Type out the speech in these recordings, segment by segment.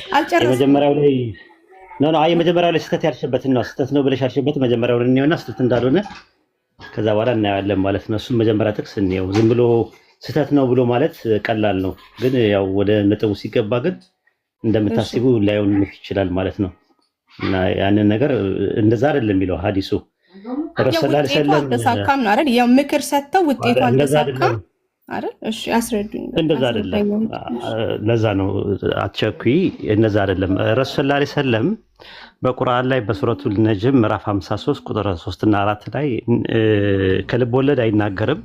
አልጨረስኩም። የመጀመሪያው ላይ ነው የመጀመሪያው ላይ ስህተት ያልሽበትን ነው ስህተት ነው ብለሽ ያልሽበት መጀመሪያው ላይ ነውና ስህተት እንዳልሆነ ከዛ በኋላ እናያለን ማለት ነው። እሱም መጀመሪያ ጥቅስ ነው። ዝም ብሎ ስህተት ነው ብሎ ማለት ቀላል ነው፣ ግን ያው ወደ ነጥቡ ሲገባ ግን እንደምታስቡ ላይሆን ይችላል ማለት ነው። እና ያንን ነገር እንደዛ አይደለም የሚለው ሐዲሱ ረሱላህ ሰለላሁ ዐለይሂ ወሰለም ነው አይደል? ያው ምክር ሰጥተው ውጤቱ አልተሳካም አይደል? እሺ አስረዱኝ። እንደዛ አይደለም። ለዛ ነው አትቸኩይ። እንደዛ አይደለም። ረሱላህ ሰለላሁ ዐለይሂ ወሰለም በቁርአን ላይ በሱረቱል ነጅም ምዕራፍ 53 ቁጥር 3 እና 4 ላይ ከልብ ወለድ አይናገርም፣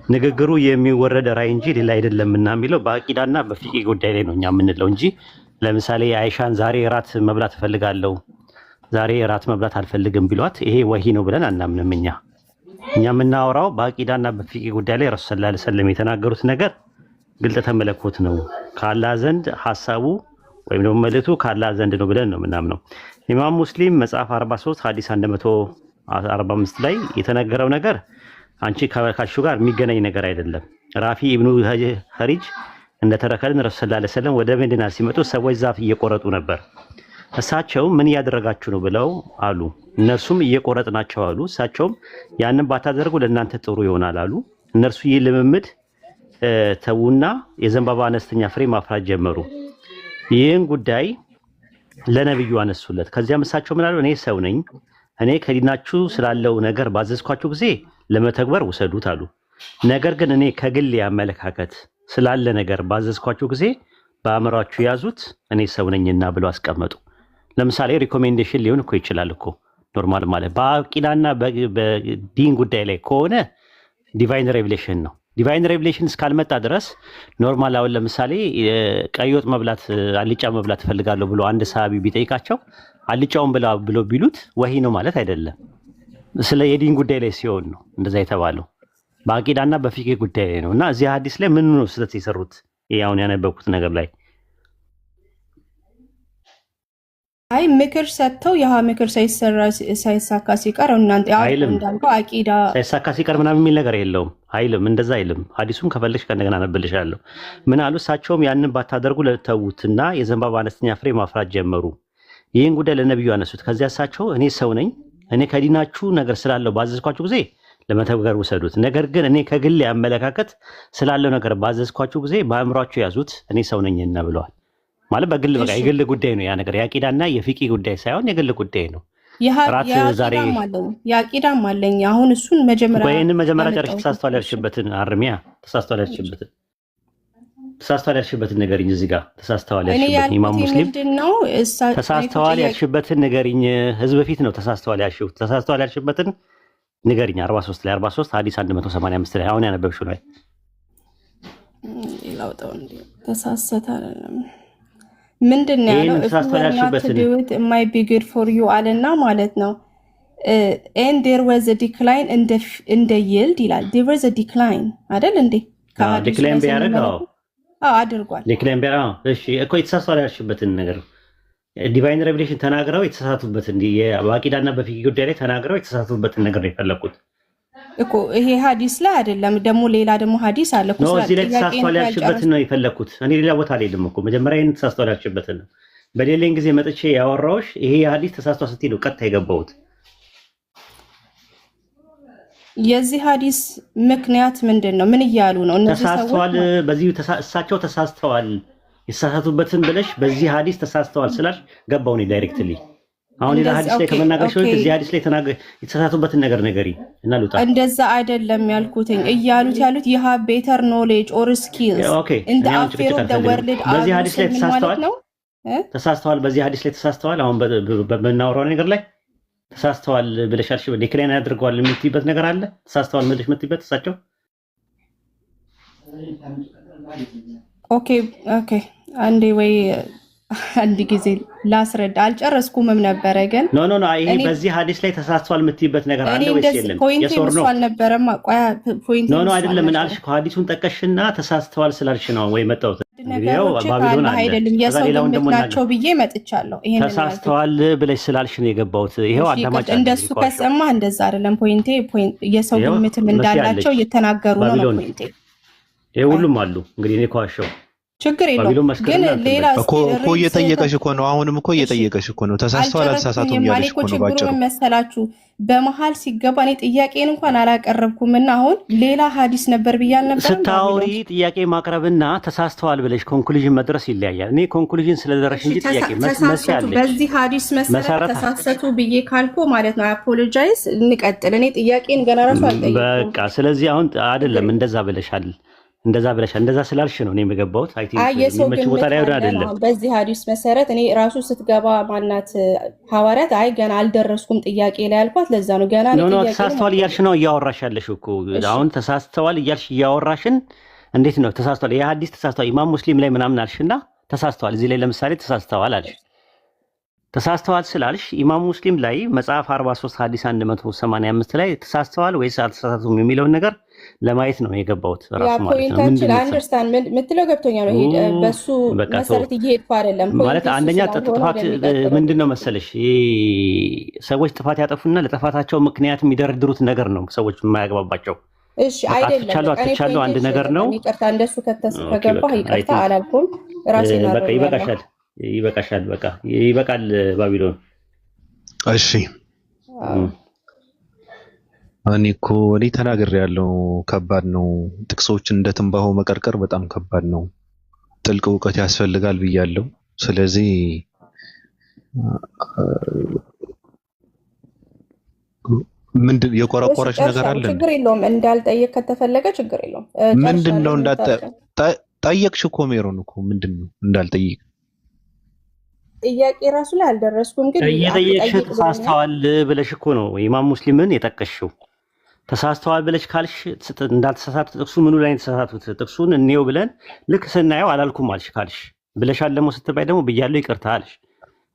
ንግግሩ የሚወረድ ራእይ እንጂ ሌላ አይደለምና የሚለው በአቂዳና በፊቂ ጉዳይ ላይ ነው እኛ የምንለው እንጂ ለምሳሌ አይሻን ዛሬ ራት መብላት እፈልጋለሁ ዛሬ ራት መብላት አልፈልግም ቢሏት ይሄ ወሂ ነው ብለን አናምንም። እኛ የምናወራው በአቂዳና በፊቂ ጉዳይ ላይ ረሱላህ ሰለላሁ ዐለይሂ ወሰለም የተናገሩት ነገር ግልጠተ መለኮት ነው፣ ከአላህ ዘንድ ሐሳቡ ወይም ደግሞ መልእክቱ ከአላህ ዘንድ ነው ብለን ነው የምናምነው። ኢማም ሙስሊም መጽሐፍ 43 ሐዲስ 145 ላይ የተነገረው ነገር አንቺ ከካሹ ጋር የሚገናኝ ነገር አይደለም። ራፊ ኢብኑ ኸሪጅ እንደተረከልን ረሱላህ ሰለላሁ ዐለይሂ ወሰለም ወደ መዲና ሲመጡ ሰዎች ዛፍ እየቆረጡ ነበር። እሳቸው ምን እያደረጋችሁ ነው ብለው አሉ። እነርሱም እየቆረጥናቸው አሉ። እሳቸውም ያንን ባታደርጉ ለእናንተ ጥሩ ይሆናል አሉ። እነርሱ ይህ ልምምድ ተዉና የዘንባባ አነስተኛ ፍሬ ማፍራት ጀመሩ። ይህን ጉዳይ ለነብዩ አነሱለት። ከዚያም እሳቸው ምን አሉ? እኔ ሰው ነኝ፣ እኔ ከዲናችሁ ስላለው ነገር ባዘዝኳችሁ ጊዜ ለመተግበር ውሰዱት አሉ። ነገር ግን እኔ ከግል አመለካከት ስላለ ነገር ባዘዝኳችሁ ጊዜ በአእምሯችሁ ያዙት፣ እኔ ሰው ነኝና ብለው አስቀመጡ። ለምሳሌ ሪኮሜንዴሽን ሊሆን እኮ ይችላል እኮ ኖርማል ማለት በአቂዳና በዲን ጉዳይ ላይ ከሆነ ዲቫይን ሬቪሌሽን ነው። ዲቫይን ሬቪሌሽን እስካልመጣ ድረስ ኖርማል አሁን ለምሳሌ ቀይ ወጥ መብላት አልጫ መብላት እፈልጋለሁ ብሎ አንድ ሰሃቢ ቢጠይቃቸው አልጫውን ብሎ ቢሉት ወሂ ነው ማለት አይደለም። ስለ የዲን ጉዳይ ላይ ሲሆን ነው እንደዛ የተባለው። በአቂዳና በፊቂ ጉዳይ ላይ ነው። እና እዚህ ሐዲስ ላይ ምን ነው ስህተት የሰሩት? ያውን ያነበብኩት ነገር ላይ አይ ምክር ሰጥተው ያ ምክር ሳይሳካ ሲቀር እናንተ ያው እንዳልከው አቂዳ ሳይሳካ ሲቀር ምናምን የሚል ነገር የለውም አይልም። እንደዛ አይልም። ሐዲሱን ከፈለሽ ከእንደገና አነብልሻለሁ። ምን አሉ? እሳቸውም ያንን ባታደርጉ ለተዉትና የዘንባባ አነስተኛ ፍሬ ማፍራት ጀመሩ። ይህን ጉዳይ ለነብዩ አነሱት። ከዚያ እሳቸው እኔ ሰው ነኝ፣ እኔ ከዲናችሁ ነገር ስላለው ባዘዝኳችሁ ጊዜ ለመተግበር ውሰዱት። ነገር ግን እኔ ከግል አመለካከት ስላለው ነገር ባዘዝኳችሁ ጊዜ በአእምሯችሁ ያዙት፣ እኔ ሰው ነኝና ብለዋል። ማለት በግል በቃ የግል ጉዳይ ነው ያ ነገር። የአቂዳና የፊቂ ጉዳይ ሳይሆን የግል ጉዳይ ነው። የአቂዳም አለኝ። አሁን እሱን መጀመሪያ ጨርሽ። ተሳስተዋል ያልሽበትን አርሚያ ተሳስተዋል ያልሽበትን ንገሪኝ። እዚህ ጋር ተሳስተዋል ያልሽበትን ኢማም ሙስሊም ተሳስተዋል ያልሽበትን ንገሪኝ። ህዝብ ፊት ነው ተሳስተዋል ያልሽበትን ንገሪኝ። 43 ላይ 43 ሐዲስ 185 ላይ አሁን ያነበብሽው ላይ ይላውጣው እንዴ ተሳስተታ አይደለም ምንድነው ያለው? it might be good for you አለና ማለት ነው። and there was a decline in the yield ይላል። there was a decline አይደል እንዴ? ዲክላይን ቢያደርገው አድርጓል። ዲክላይን ቢያደርገው እሺ እኮ የተሳስተዋል ያልሽበትን ነገር ዲቫይን ሬቪሌሽን ተናግረው የተሳሳቱበትን በአቂዳና በፊቂ ጉዳይ ላይ ተናግረው የተሳሳቱበትን ነገር ነው የፈለኩት እኮ። ይሄ ሐዲስ ላይ አይደለም ደግሞ ሌላ ደግሞ ሐዲስ አለ እኮ። እዚህ ላይ ተሳስተዋል ያልሽበትን ነው የፈለኩት። እኔ ሌላ ቦታ አልሄድም እኮ። መጀመሪያ ይሄን ተሳስተዋል ያልሽበትን ነው በሌላኝ ጊዜ መጥቼ ያወራሁሽ። ይሄ ሐዲስ ተሳስተዋል ስትይ ነው ቀጥታ የገባሁት። የዚህ ሐዲስ ምክንያት ምንድነው? ምን እያሉ ነው እነዚህ ሰዎች? ተሳስተዋል በዚህ እሳቸው ተሳስተዋል የሳሳቱበትን ብለሽ በዚህ ሐዲስ ተሳስተዋል ስላሽ ገባው ነው ዳይሬክትሊ። አሁን ሌላ ሐዲስ ላይ ከመናገርሽ ወይ እዚህ ሐዲስ ላይ የተሳሳቱበትን ነገር ንገሪ እና ልውጣ። እንደዛ አይደለም ያልኩትኝ እያሉት ያሉት you have better knowledge or skills in the affair of the world በዚህ ሐዲስ ላይ ተሳስተዋል በዚህ ሐዲስ ላይ ተሳስተዋል። አሁን በምናወራው ነገር ላይ ተሳስተዋል ብለሻልሽ ዲክላይን ያደርገዋል የምትይበት ነገር አለ? ተሳስተዋል ብለሽ የምትይበት እሳቸው ኦኬ አንዴ ወይ አንድ ጊዜ ላስረዳ። አልጨረስኩምም ነበረ ግን ኖ ይሄ በዚህ ሐዲስ ላይ ተሳስተዋል የምትይበት ነገር አለ ወይስ የለም? የሶር ነው አልነበረም። ፖይንት ኖ አይደለም። ምን አልሽ? ሐዲሱን ጠቀሽና ተሳስተዋል ስላልሽ ነው ወይ መጣሁት። ነው ባቢሎን አይደለም የሰው ናቸው ብዬ መጥቻለሁ። ይሄን ተሳስተዋል ብለሽ ስላልሽ ነው የገባሁት። ይሄው አዳማጭ እንደሱ ከሰማ እንደዛ አይደለም። ፖይንት የሰው ግምትም እንዳላቸው እየተናገሩ ነው ፖይንት። ይሄ ሁሉም አሉ እንግዲህ እኔ ኳሸው ችግር የለውም ግን ሌላ እኮ እየጠየቀሽ እኮ ነው። አሁንም እኮ እየጠየቀሽ እኮ ነው። ተሳስተዋል አልተሳሳቱም እያለሽ እኮ ነው። ባጭሩ መሰላችሁ በመሀል ሲገባ እኔ ጥያቄን እንኳን አላቀረብኩም እና አሁን ሌላ ሀዲስ ነበር ብያል ነበር። ስታወሪ ጥያቄ ማቅረብና ተሳስተዋል ብለሽ ኮንክሉዥን መድረስ ይለያያል። እኔ ኮንክሉዥን ስለደረሽ እንጂ ጥያቄ መስያለሽ በዚህ ሀዲስ መሰረት ተሳሰቱ ብዬ ካልኩ ማለት ነው አፖሎጃይዝ እንቀጥል። እኔ ጥያቄን ገና ራሱ አልጠየቅኩም። በቃ ስለዚህ አሁን አይደለም እንደዛ ብለሻል። እንደዛ ስላልሽ ነው እኔ የምገባውት። አይ ቲንክ መቼ ቦታ ላይ አይደለም። በዚህ ሀዲስ መሰረት እኔ ራሱ ስትገባ ማናት ሐዋርያት አይ ገና አልደረስኩም ጥያቄ ላይ አልኳት። ለዛ ነው ገና ነው ተሳስተዋል እያልሽ ነው እያወራሽ ያለሽ እኮ አሁን ተሳስተዋል እያልሽ እያወራሽን እንዴት ነው ተሳስተዋል? የሀዲስ ተሳስተዋል ኢማም ሙስሊም ላይ ምናምን አልሽና ተሳስተዋል እዚህ ላይ ለምሳሌ ተሳስተዋል አልሽ። ተሳስተዋል ስላልሽ ኢማም ሙስሊም ላይ መጽሐፍ 43 ሐዲስ 185 ላይ ተሳስተዋል ወይስ አልተሳሳቱም የሚለውን ነገር ለማየት ነው የገባሁት ራሱ ማለት ነው። ምንድን ነው አንደርስታንድ ምትለው ገብቶኛል ነው በሱ መሰረት እየሄድኩ አይደለም ማለት አንደኛ ጥፋት ምንድነው መሰለሽ ሰዎች ጥፋት ያጠፉና ለጥፋታቸው ምክንያት የሚደረድሩት ነገር ነው ሰዎች የማያግባባቸው። እሺ አይደለም አጥቻለሁ አንድ ነገር ነው ይቅርታ እንደሱ ከተገባ ይቅርታ አላልኩም ራሴ ነው በቃ ይበቃሻል በቃ ይበቃል ባቢሎን። እሺ እኔ ተናግሬያለሁ። ከባድ ነው። ጥቅሶች እንደ ትንባሆ መቀርቀር በጣም ከባድ ነው። ጥልቅ እውቀት ያስፈልጋል ብያለሁ። ስለዚህ ምንድን የቆረቆረች ነገር አለ? ችግር የለውም እንዳልጠየቅ ከተፈለገ ችግር የለውም። ምንድነው ጠየቅሽ እኮ ሜሮን እኮ ምንድነው እንዳልጠይቅ ጥያቄ ራሱ ላይ አልደረስኩም። ግን እየጠየቅሽ ተሳስተዋል ብለሽ እኮ ነው ኢማም ሙስሊምን የጠቀሽው። ተሳስተዋል ብለሽ ካልሽ እንዳልተሳሳቱ ጥቅሱ ምኑ ላይ ተሳሳቱት ጥቅሱን እንየው ብለን ልክ ስናየው አላልኩም አልሽ ካልሽ ብለሻል። ደግሞ ስትባይ ደግሞ ብያለሁ ይቅርታ አልሽ።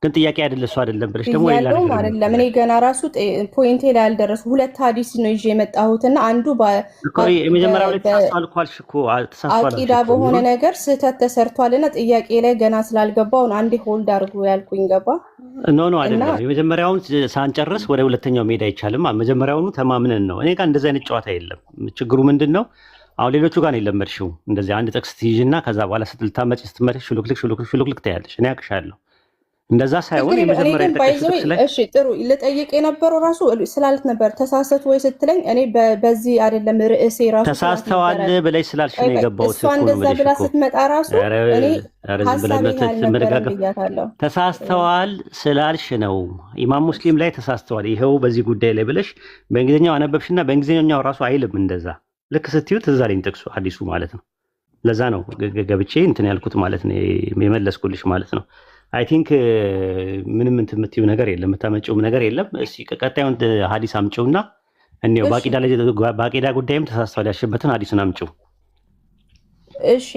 ግን ጥያቄ አይደለ እሱ አይደለም ብለሽ ደግሞ ሌላ ነገር ነው አይደለም። እኔ ገና ራሱ ፖይንቴ ላይ አልደረስኩ። ሁለት ሀዲስ ነው ይዤ የመጣሁትና አንዱ የመጀመሪያው ላይ ተሳስተዋል ካልሽ እኮ ተሳስተዋል አቂዳ በሆነ ነገር ስህተት ተሰርቷልና ጥያቄ ላይ ገና ስላልገባው አንዴ ሆልድ አድርጉ ያልኩኝ ገባ። ኖ አይደለም። የመጀመሪያውን ሳንጨርስ ወደ ሁለተኛው መሄድ አይቻልም። መጀመሪያውኑ ተማምነን ነው። እኔ ጋር እንደዚህ አይነት ጨዋታ የለም። ችግሩ ምንድነው? አሁን ሌሎቹ ጋር ነው የለመድሽው። እንደዚህ አንድ ጥቅስ ትይዥና ከዛ በኋላ ስትልታመጪ ስትመጪ ሹልክልክ ታያለሽ። እኔ አውቅሻለሁ። እንደዛ ሳይሆን የመጀመሪያ ተከታተል ላይ እሺ ጥሩ ልጠይቅ የነበረው ራሱ ስላልት ነበር ተሳሰቱ ወይ ስትለኝ እኔ በዚህ አይደለም ርዕሴ ራሱ ተሳስተዋል ብለሽ ስላልሽ ነው የገባሁት። እሷ እንደዛ ብላ ስትመጣ ራሱ እኔ ተሳስተዋል ስላልሽ ነው ኢማም ሙስሊም ላይ ተሳስተዋል ይሄው በዚህ ጉዳይ ላይ ብለሽ በእንግሊዝኛው አነበብሽና በእንግሊዝኛው ራሱ አይልም እንደዛ ልክ ስትዩት እዛ ላይ ጥቅሱ ሐዲሱ ማለት ነው። ለዛ ነው ገብቼ እንትን ያልኩት ማለት ነው የመለስኩልሽ ማለት ነው። አይ ቲንክ ምንም እንትን የምትይው ነገር የለም የምታመጪውም ነገር የለም። እስኪ ቀጣዩን ሐዲስ አምጪውና እንዴው ባቂዳ ጉዳይም ተሳስተዋል ያልሽበትን ሐዲሱን አምጪው። እሺ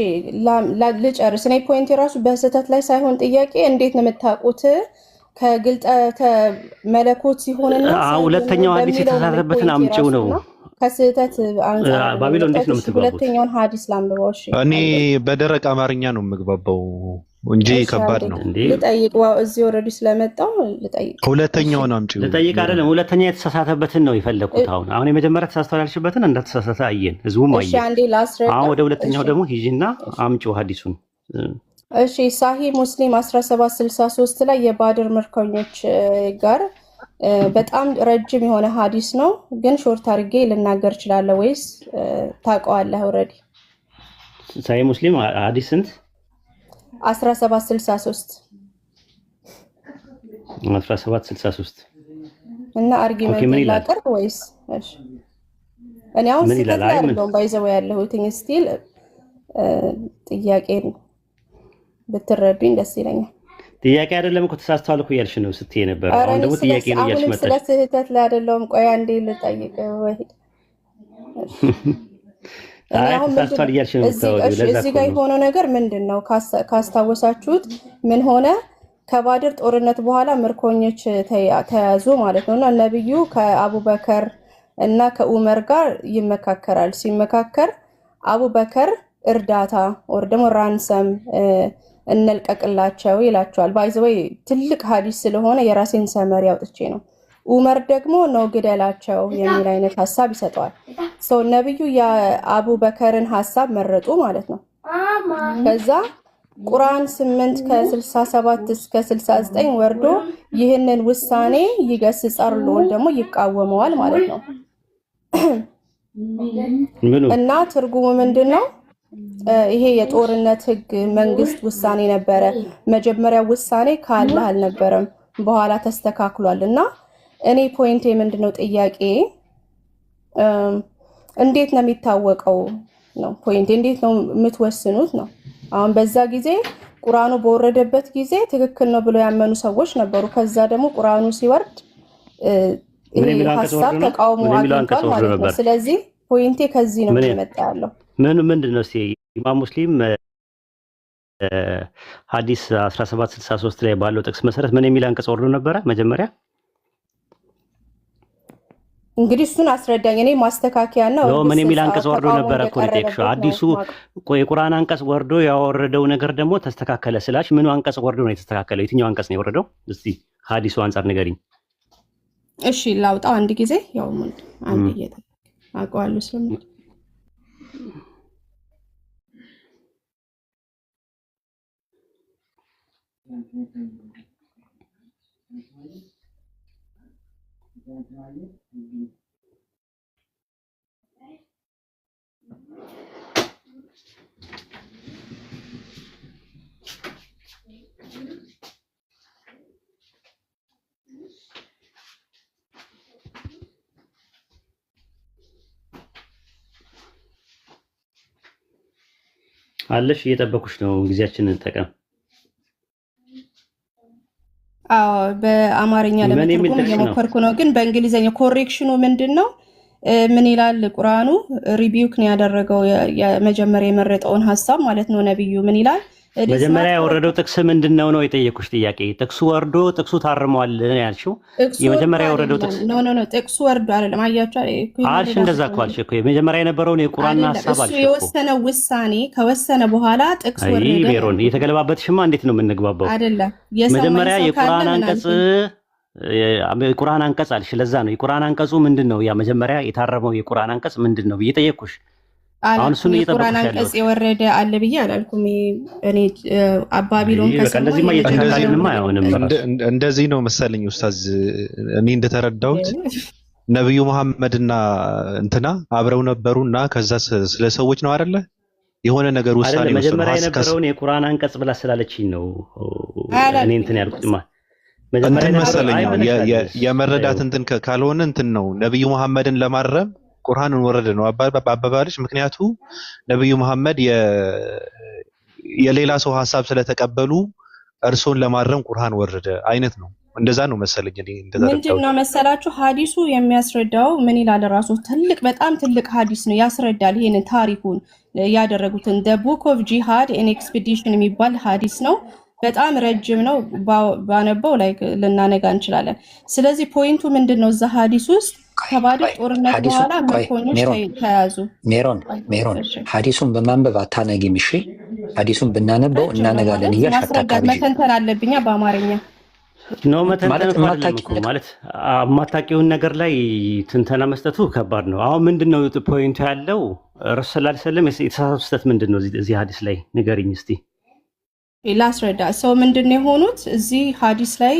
ልጨርስ። እኔ ፖይንት የራሱ በስህተት ላይ ሳይሆን ጥያቄ እንዴት ነው የምታውቁት ከግልጠተ መለኮት ሲሆንና ሁለተኛው ሐዲስ የተሳሳተበትን አምጪው ነው። ከስህተት አንፃር ባቢሎን እንዴት ነው የምትግባቡት? ሁለተኛውን ሐዲስ ላምበው። እሺ እኔ በደረቅ አማርኛ ነው የምግባባው እንጂ ከባድ ነው። ልጠይቅ እዚህ ኦልሬዲ ስለመጣው ልጠይቅ። ሁለተኛውን አምጪው። ልጠይቅ አይደለም ሁለተኛ የተሳሳተበትን ነው የፈለኩት። አሁን የመጀመሪያ ተሳስተዋል ያልሽበትን እንዳልተሳሳተ አየን፣ ህዝቡም አየን። እሺ አንዴ ላስረዳ። አሁን ወደ ሁለተኛው ደግሞ ሂጂና አምጪው ሐዲሱን። እሺ ሳሂህ ሙስሊም 1763 ላይ የባድር ምርኮኞች ጋር በጣም ረጅም የሆነ ሐዲስ ነው፣ ግን ሾርት አድርጌ ልናገር እችላለሁ ወይስ ታውቀዋለህ ኦልሬዲ? ሳሂህ ሙስሊም ሐዲስ ስንት? 1763 እና አርጊመንት ላቀርብ ወይስ? እሺ እኔ አሁን ስለታየው ባይዘው ያለሁት ስቲል ጥያቄን ብትረዱኝ ደስ ይለኛል። ጥያቄ አይደለም እኮ ተሳስተዋል እኮ ያልሽ ነው ስትይ ነበር። አሁን ደግሞ ጥያቄ ነው ያልሽ መጣሽ። ስለ ስህተት ላይ አይደለም። ቆይ አንዴ ልጠይቅ ወይ ተሳስተዋል እያልሽ ነው የምታወሪው። ለዛ እዚህ ጋር የሆነው ነገር ምንድነው? ካስታወሳችሁት ምን ሆነ? ከባድር ጦርነት በኋላ ምርኮኞች ተያዙ ማለት ነውና ነብዩ ከአቡበከር እና ከኡመር ጋር ይመካከራል። ሲመካከር አቡበከር እርዳታ ወር ደግሞ ራንሰም እንልቀቅላቸው ይላቸዋል። ባይዘወይ ትልቅ ሐዲስ ስለሆነ የራሴን ሰመሪ አውጥቼ ነው። ኡመር ደግሞ ነው ግደላቸው የሚል አይነት ሐሳብ ይሰጠዋል። ነብዩ የአቡበከርን ሐሳብ መረጡ ማለት ነው። ከዛ ቁርአን 8 ከ67 እስከ 69 ወርዶ ይህንን ውሳኔ ይገስጻል ወይም ደግሞ ይቃወመዋል ማለት ነው። እና ትርጉሙ ምንድነው? ይሄ የጦርነት ህግ መንግስት ውሳኔ ነበረ። መጀመሪያ ውሳኔ ከአላህ አልነበረም፣ በኋላ ተስተካክሏል። እና እኔ ፖይንቴ ምንድነው ጥያቄ እንዴት ነው የሚታወቀው ነው ፖይንቴ። እንዴት ነው የምትወስኑት ነው? አሁን በዛ ጊዜ ቁርአኑ በወረደበት ጊዜ ትክክል ነው ብለው ያመኑ ሰዎች ነበሩ። ከዛ ደግሞ ቁርአኑ ሲወርድ ሐሳብ ተቃውሞ አግኝቷል ማለት ነው። ስለዚህ ፖይንቴ ከዚህ ነው የመጣ ያለው። ምንድነው እስቲ ኢማም ሙስሊም ሐዲስ 1763 ላይ ባለው ጥቅስ መሰረት ምን የሚል አንቀጽ ወርዶ ነበረ መጀመሪያ? እንግዲህ እሱን አስረዳኝ። እኔ ማስተካከያና ምን የሚል አንቀጽ ወርዶ ነበረ እኮ ነው የጠየቅሽው። አዲሱ የቁርአን አንቀጽ ወርዶ ያወረደው ነገር ደግሞ ተስተካከለ ስላች ምኑ አንቀጽ ወርዶ ነው የተስተካከለው? የትኛው አንቀጽ ነው የወረደው? እስቲ ሐዲሱ አንጻር ንገሪኝ። እሺ ላውጣው አንድ ጊዜ ያው አንድ እየተ አውቀዋለሁ ስለምን አለሽ እየጠበኩሽ ነው። ጊዜያችንን እንጠቀም። አዎ በአማርኛ ለመተርጎም እየሞከርኩ ነው፣ ግን በእንግሊዘኛ ኮሬክሽኑ ምንድነው? ምን ይላል ቁርአኑ? ሪቢውክ ነው ያደረገው የመጀመሪያ የመረጠውን ሐሳብ ማለት ነው። ነብዩ ምን ይላል? መጀመሪያ ያወረደው ጥቅስ ምንድነው ነው የጠየኩሽ ጥያቄ። ጥቅሱ ወርዶ ጥቅሱ ታርሟል ያልሽው የመጀመሪያ ያወረደው ጥቅስ ኖ ጥቅሱ ወርዶ አይደለም። አያችሁ አልሽ፣ እንደዛ እኮ አልሽ እኮ የመጀመሪያ የነበረውን የቁርአን ሐሳብ አልሽ እኮ። የወሰነው ውሳኔ ከወሰነ በኋላ ጥቅስ ወረደ። አይ ሜሮን እየተገለባበትሽማ እንዴት ነው የምንግባባው? አይደለም መጀመሪያ የቁርአን አንቀጽ አልሽ። ለዛ ነው የቁርአን አንቀጹ ምንድነው? ያ መጀመሪያ የታረመው የቁርአን አንቀጽ ምንድነው ብዬ ጠየቅኩሽ። አሁን እሱን የቁርአን አንቀጽ የወረደ አለ ብዬ አላልኩም። እኔ ባቢሎን እንደዚህ ነው መሰለኝ ኡስታዝ። እኔ እንደተረዳሁት ነብዩ መሐመድና እንትና አብረው ነበሩና ከዛ ስለ ሰዎች ነው አይደለ የሆነ ነገር ውሳኔ ወሰኑ። መጀመሪያ የነበረውን የቁርአን አንቀጽ ብላ ስላለችኝ ነው እኔ እንትን ያልኩት። መጀመሪያ መሰለኝ የመረዳት እንትን ካልሆነ እንትን ነው ነብዩ መሐመድን ለማረም ቁርአንን ወረደ ነው አባባልሽ። ምክንያቱ ነብዩ መሐመድ የሌላ ሰው ሐሳብ ስለተቀበሉ እርሶን ለማረም ቁርአን ወረደ አይነት ነው። እንደዛ ነው መሰለኝ እኔ እንደተረዳው። ምንድነው መሰላችሁ ሐዲሱ የሚያስረዳው ምን ይላል? ራሱ በጣም ትልቅ ሐዲስ ነው ያስረዳል። ይሄን ታሪኩን ያደረጉትን the book of jihad and expedition የሚባል ሐዲስ ነው። በጣም ረጅም ነው። ባነበው ላይ ልናነጋ እንችላለን። ስለዚህ ፖይንቱ ምንድነው? እዛ ሐዲስ ውስጥ ከባድር ጦርነት በኋላ ምርኮኞች ተያዙ። ሜሮን ሐዲሱን በማንበብ አታነጊም። እሺ ሐዲሱን ብናነበው እናነጋለን እያልሽ አታካብጂ። መተንተን አለብኛ በአማርኛ ነው መተንተን ማለት የማታውቂውን ነገር ላይ ትንተና መስጠቱ ከባድ ነው። አሁን ምንድነው ፖይንቱ ያለው? ረሱል ሰለላሁ ዐለይሂ ወሰለም የተሳሳቱት ስህተት ምንድነው እዚህ ሐዲስ ላይ ንገሪኝ እስቲ። ላስረዳ። ሰው ምንድነው የሆኑት እዚህ ሐዲስ ላይ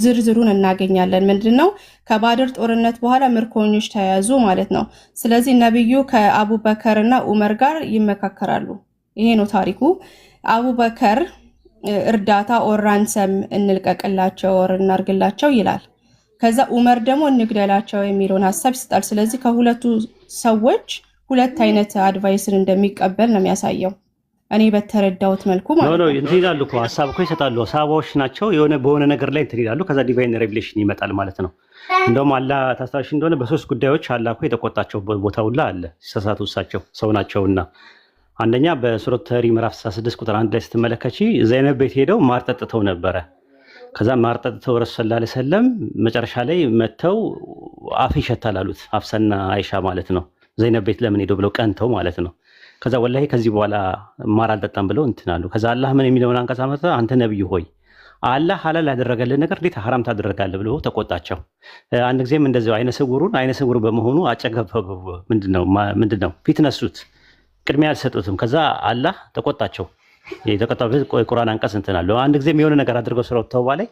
ዝርዝሩን እናገኛለን። ምንድነው ከባድር ጦርነት በኋላ ምርኮኞች ተያዙ ማለት ነው። ስለዚህ ነብዩ ከአቡበከር እና ዑመር ጋር ይመካከራሉ። ይሄ ነው ታሪኩ። አቡበከር እርዳታ ኦራንሰም እንልቀቅላቸው ወር እናርግላቸው ይላል። ከዛ ዑመር ደግሞ እንግደላቸው የሚለውን ሐሳብ ይሰጣል። ስለዚህ ከሁለቱ ሰዎች ሁለት አይነት አድቫይስን እንደሚቀበል ነው የሚያሳየው። እኔ በተረዳሁት መልኩ ማለት ነው። እንትን ይላሉ እኮ ሐሳብ እኮ ይሰጣሉ። ሐሳቦች ናቸው በሆነ ነገር ላይ እንትን ይላሉ። ከዛ ዲቫይን ሬቪሌሽን ይመጣል ማለት ነው። እንደውም አላህ ታስታውሽ እንደሆነ በሶስት ጉዳዮች አላህ እኮ የተቆጣቸው ቦታ ሁላ አለ። ሲሳሳቱ እሳቸው ሰው ናቸውና አንደኛ በሱረት ተሪ ምዕራፍ 66 ቁጥር 1 ላይ ስትመለከቺ ዘይነብ ቤት ሄደው ማር ጠጥተው ነበረ። ከዛ ማር ጠጥተው ረሱል ሰለላሁ ዐለይሂ ወሰለም መጨረሻ ላይ መተው አፍ ይሸታል አሉት። አፍሰና አይሻ ማለት ነው። ዘይነብ ቤት ለምን ሄደው ብለው ቀንተው ማለት ነው። ከዛ ወላሂ ከዚህ በኋላ ማር አልጠጣም ብለው እንትን አሉ። ከዛ አላህ ምን የሚለውን አንቀጽ አመጣ። አንተ ነብይ ሆይ አላህ ሐላል ያደረገልን ነገር እንዴት ሐራም ታደርጋለህ ብሎ ተቆጣቸው። አንድ ጊዜም እንደዚያው አይነ ስውር በመሆኑ ምንድነው ፊት ነሱት። ቅድሚያ አልሰጡትም። ከዛ አላህ ተቆጣቸው። የተቀጣበት ቁርአን አንቀጽ እንትን አለው። አንድ ጊዜም የሆነ ነገር አድርገው ስራው ተውባ ላይ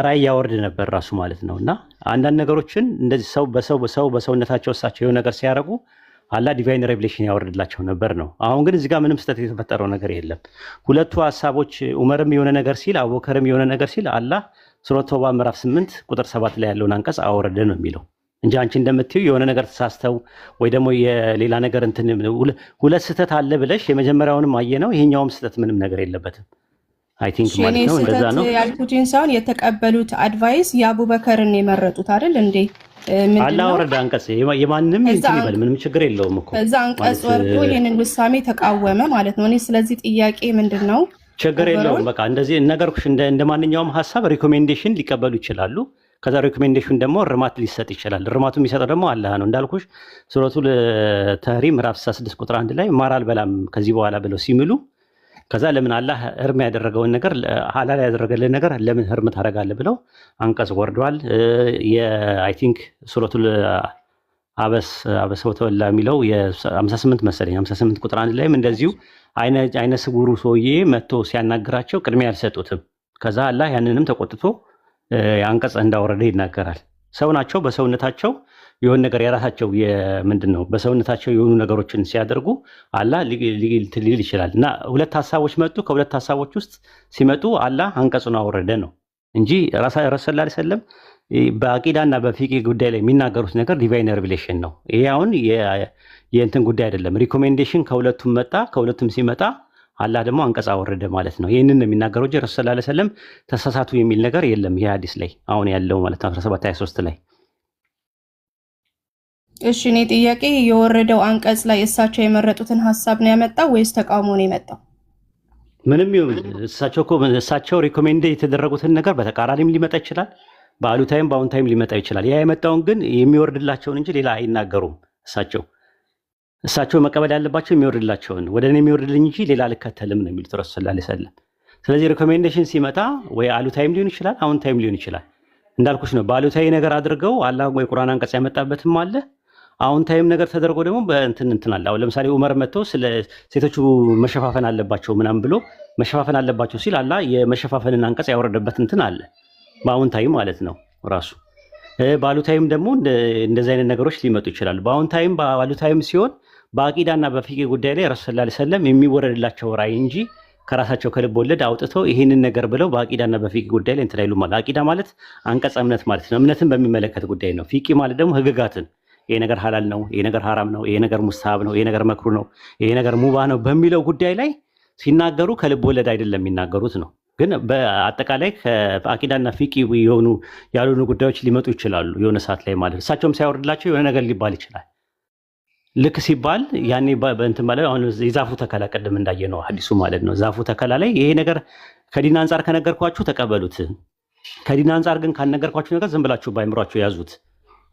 ራእይ ያወርድ ነበር ራሱ ማለት ነው። እና አንዳንድ ነገሮችን እንደዚህ ሰው በሰውነታቸው እሳቸው የሆነ ነገር ሲያደርጉ አላህ ዲቫይን ሬቭሌሽን ያወርድላቸው ነበር ነው። አሁን ግን እዚህ ጋር ምንም ስህተት የተፈጠረው ነገር የለም። ሁለቱ ሀሳቦች ዑመርም የሆነ ነገር ሲል አቡበከርም የሆነ ነገር ሲል አላህ ሱረቱ ተውባ ምዕራፍ 8 ቁጥር 7 ላይ ያለውን አንቀጽ አወረደ ነው የሚለው እንጂ አንቺ እንደምትዩ የሆነ ነገር ተሳስተው ወይ ደግሞ የሌላ ነገር እንትን ሁለት ስህተት አለ ብለሽ የመጀመሪያውንም አየነው፣ ይሄኛውም ስህተት ምንም ነገር የለበትም። አይ ቲንክ ማለት ነው እንደዛ ነው ያልኩትን ሳይሆን የተቀበሉት አድቫይስ የአቡበከርን የመረጡት አይደል እንዴ? አላህ ወረደ አንቀጽ የማንም እንትን ይበል ምንም ችግር የለውም እኮ ከዛ አንቀጽ ወርዶ ይሄንን ውሳኔ ተቃወመ ማለት ነው። እኔ ስለዚህ ጥያቄ ምንድነው? ችግር የለውም በቃ እንደዚህ ነገርኩሽ። እንደ ማንኛውም ሀሳብ ሪኮሜንዴሽን ሊቀበሉ ይችላሉ። ከዛ ሪኮሜንዴሽን ደግሞ እርማት ሊሰጥ ይችላል። እርማቱ የሚሰጠው ደግሞ አላህ ነው። እንዳልኩሽ ሱረቱል ተህሪም ምዕራፍ 66 ቁጥር 1 ላይ ማር አልበላም ከዚህ በኋላ ብለው ሲምሉ ከዛ ለምን አላህ እርም ያደረገውን ነገር ሐላል ያደረገልን ነገር ለምን እርም ታደርጋለህ ብለው አንቀጽ ወርዷል። አይ ቲንክ ሱረቱል አበሰ ወተወላ የሚለው የ58 መሰለኝ 58 ቁጥር 1 ላይም እንደዚሁ አይነ ስውሩ ሰውዬ መጥቶ ሲያናግራቸው ቅድሚያ አልሰጡትም። ከዛ አላህ ያንንም ተቆጥቶ አንቀጽ እንዳወረደ ይናገራል። ሰው ናቸው በሰውነታቸው የሆነ ነገር የራሳቸው ምንድን ነው በሰውነታቸው የሆኑ ነገሮችን ሲያደርጉ አላህ ሊል ይችላል። እና ሁለት ሀሳቦች መጡ። ከሁለት ሀሳቦች ውስጥ ሲመጡ አላህ አንቀጹን አወረደ ነው እንጂ ረሱል ሰለላሁ ዐለይሂ ወሰለም በአቂዳና በፊቂ ጉዳይ ላይ የሚናገሩት ነገር ዲቫይን ሪቪሌሽን ነው። ይሄ አሁን የእንትን ጉዳይ አይደለም። ሪኮሜንዴሽን ከሁለቱም መጣ። ከሁለቱም ሲመጣ አላህ ደግሞ አንቀጽ አወረደ ማለት ነው። ይህንን ነው የሚናገረው እንጂ ረሱል ሰለላሁ ዐለይሂ ወሰለም ተሳሳቱ የሚል ነገር የለም። ይሄ ሐዲስ ላይ አሁን ያለው ማለት ነው 1723 ላይ። እሺ እኔ ጥያቄ የወረደው አንቀጽ ላይ እሳቸው የመረጡትን ሐሳብ ነው ያመጣው ወይስ ተቃውሞ ነው የመጣው? ምንም ይሁን እሳቸው ሪኮሜንድ የተደረጉትን ነገር በተቃራኒም ሊመጣ ይችላል፣ በአሉታይም በአዎንታይም ሊመጣ ይችላል። ያ የመጣውን ግን የሚወርድላቸውን እንጂ ሌላ አይናገሩም። እሳቸው መቀበል ያለባቸው የሚወርድላቸውን ወደ እኔ የሚወርድልኝ እንጂ ሌላ አልከተልም ነው የሚሉት ረሱል ሰለላሁ ዐለይሂ ወሰለም። ስለዚህ ሪኮሜንዴሽን ሲመጣ ወይ አሉታይም ሊሆን ይችላል፣ አዎንታይም ሊሆን ይችላል። እንዳልኩሽ ነው። በአሉታዊ ነገር አድርገው አላህ ወይ ቁርአን አንቀጽ ያመጣበትም አለ። አዎንታይም ነገር ተደርጎ ደግሞ በእንትን አለ። አሁን ለምሳሌ ዑመር መጥቶ ስለ ሴቶቹ መሸፋፈን አለባቸው ምናምን ብሎ መሸፋፈን አለባቸው ሲል አላህ የመሸፋፈንን አንቀጽ ያወረደበት እንትን አለ፣ በአዎንታይም ማለት ነው ራሱ። በአሉታይም ደግሞ እንደዚህ አይነት ነገሮች ሊመጡ ይችላሉ። በአዎንታይም በአሉታይም ሲሆን በአቂዳና በፊቂ ጉዳይ ላይ ረሱል ሰለላሁ ዐለይሂ ወሰለም የሚወረድላቸው ራእይ እንጂ ከራሳቸው ከልብ ወለድ አውጥተው ይህንን ነገር ብለው በአቂዳና በፊቂ ጉዳይ ላይ እንትን አይሉም። ማለት አቂዳ ማለት አንቀጸ እምነት ማለት ነው። እምነትን በሚመለከት ጉዳይ ነው። ፊቂ ማለት ደግሞ ህግጋትን፣ ይሄ ነገር ሐላል ነው፣ ይሄ ነገር ሐራም ነው፣ ይሄ ነገር ሙስታሃብ ነው፣ ይሄ ነገር መክሩ ነው፣ ይሄ ነገር ሙባህ ነው በሚለው ጉዳይ ላይ ሲናገሩ ከልብ ወለድ አይደለም የሚናገሩት ነው። ግን በአጠቃላይ ከአቂዳና ፊቂ የሆኑ ያልሆኑ ጉዳዮች ሊመጡ ይችላሉ የሆነ ሰዓት ላይ ማለት ነው። እሳቸውም ሳይወርድላቸው የሆነ ነገር ሊባል ይችላል። ልክ ሲባል ያኔ በእንትን ማለት አሁን የዛፉ ተከላ ቀደም እንዳየ ነው ሐዲሱ ማለት ነው። ዛፉ ተከላ ላይ ይሄ ነገር ከዲን አንጻር ከነገርኳችሁ ተቀበሉት፣ ከዲን አንጻር ግን ካልነገርኳችሁ ነገር ዝም ብላችሁ ባይምሯችሁ ያዙት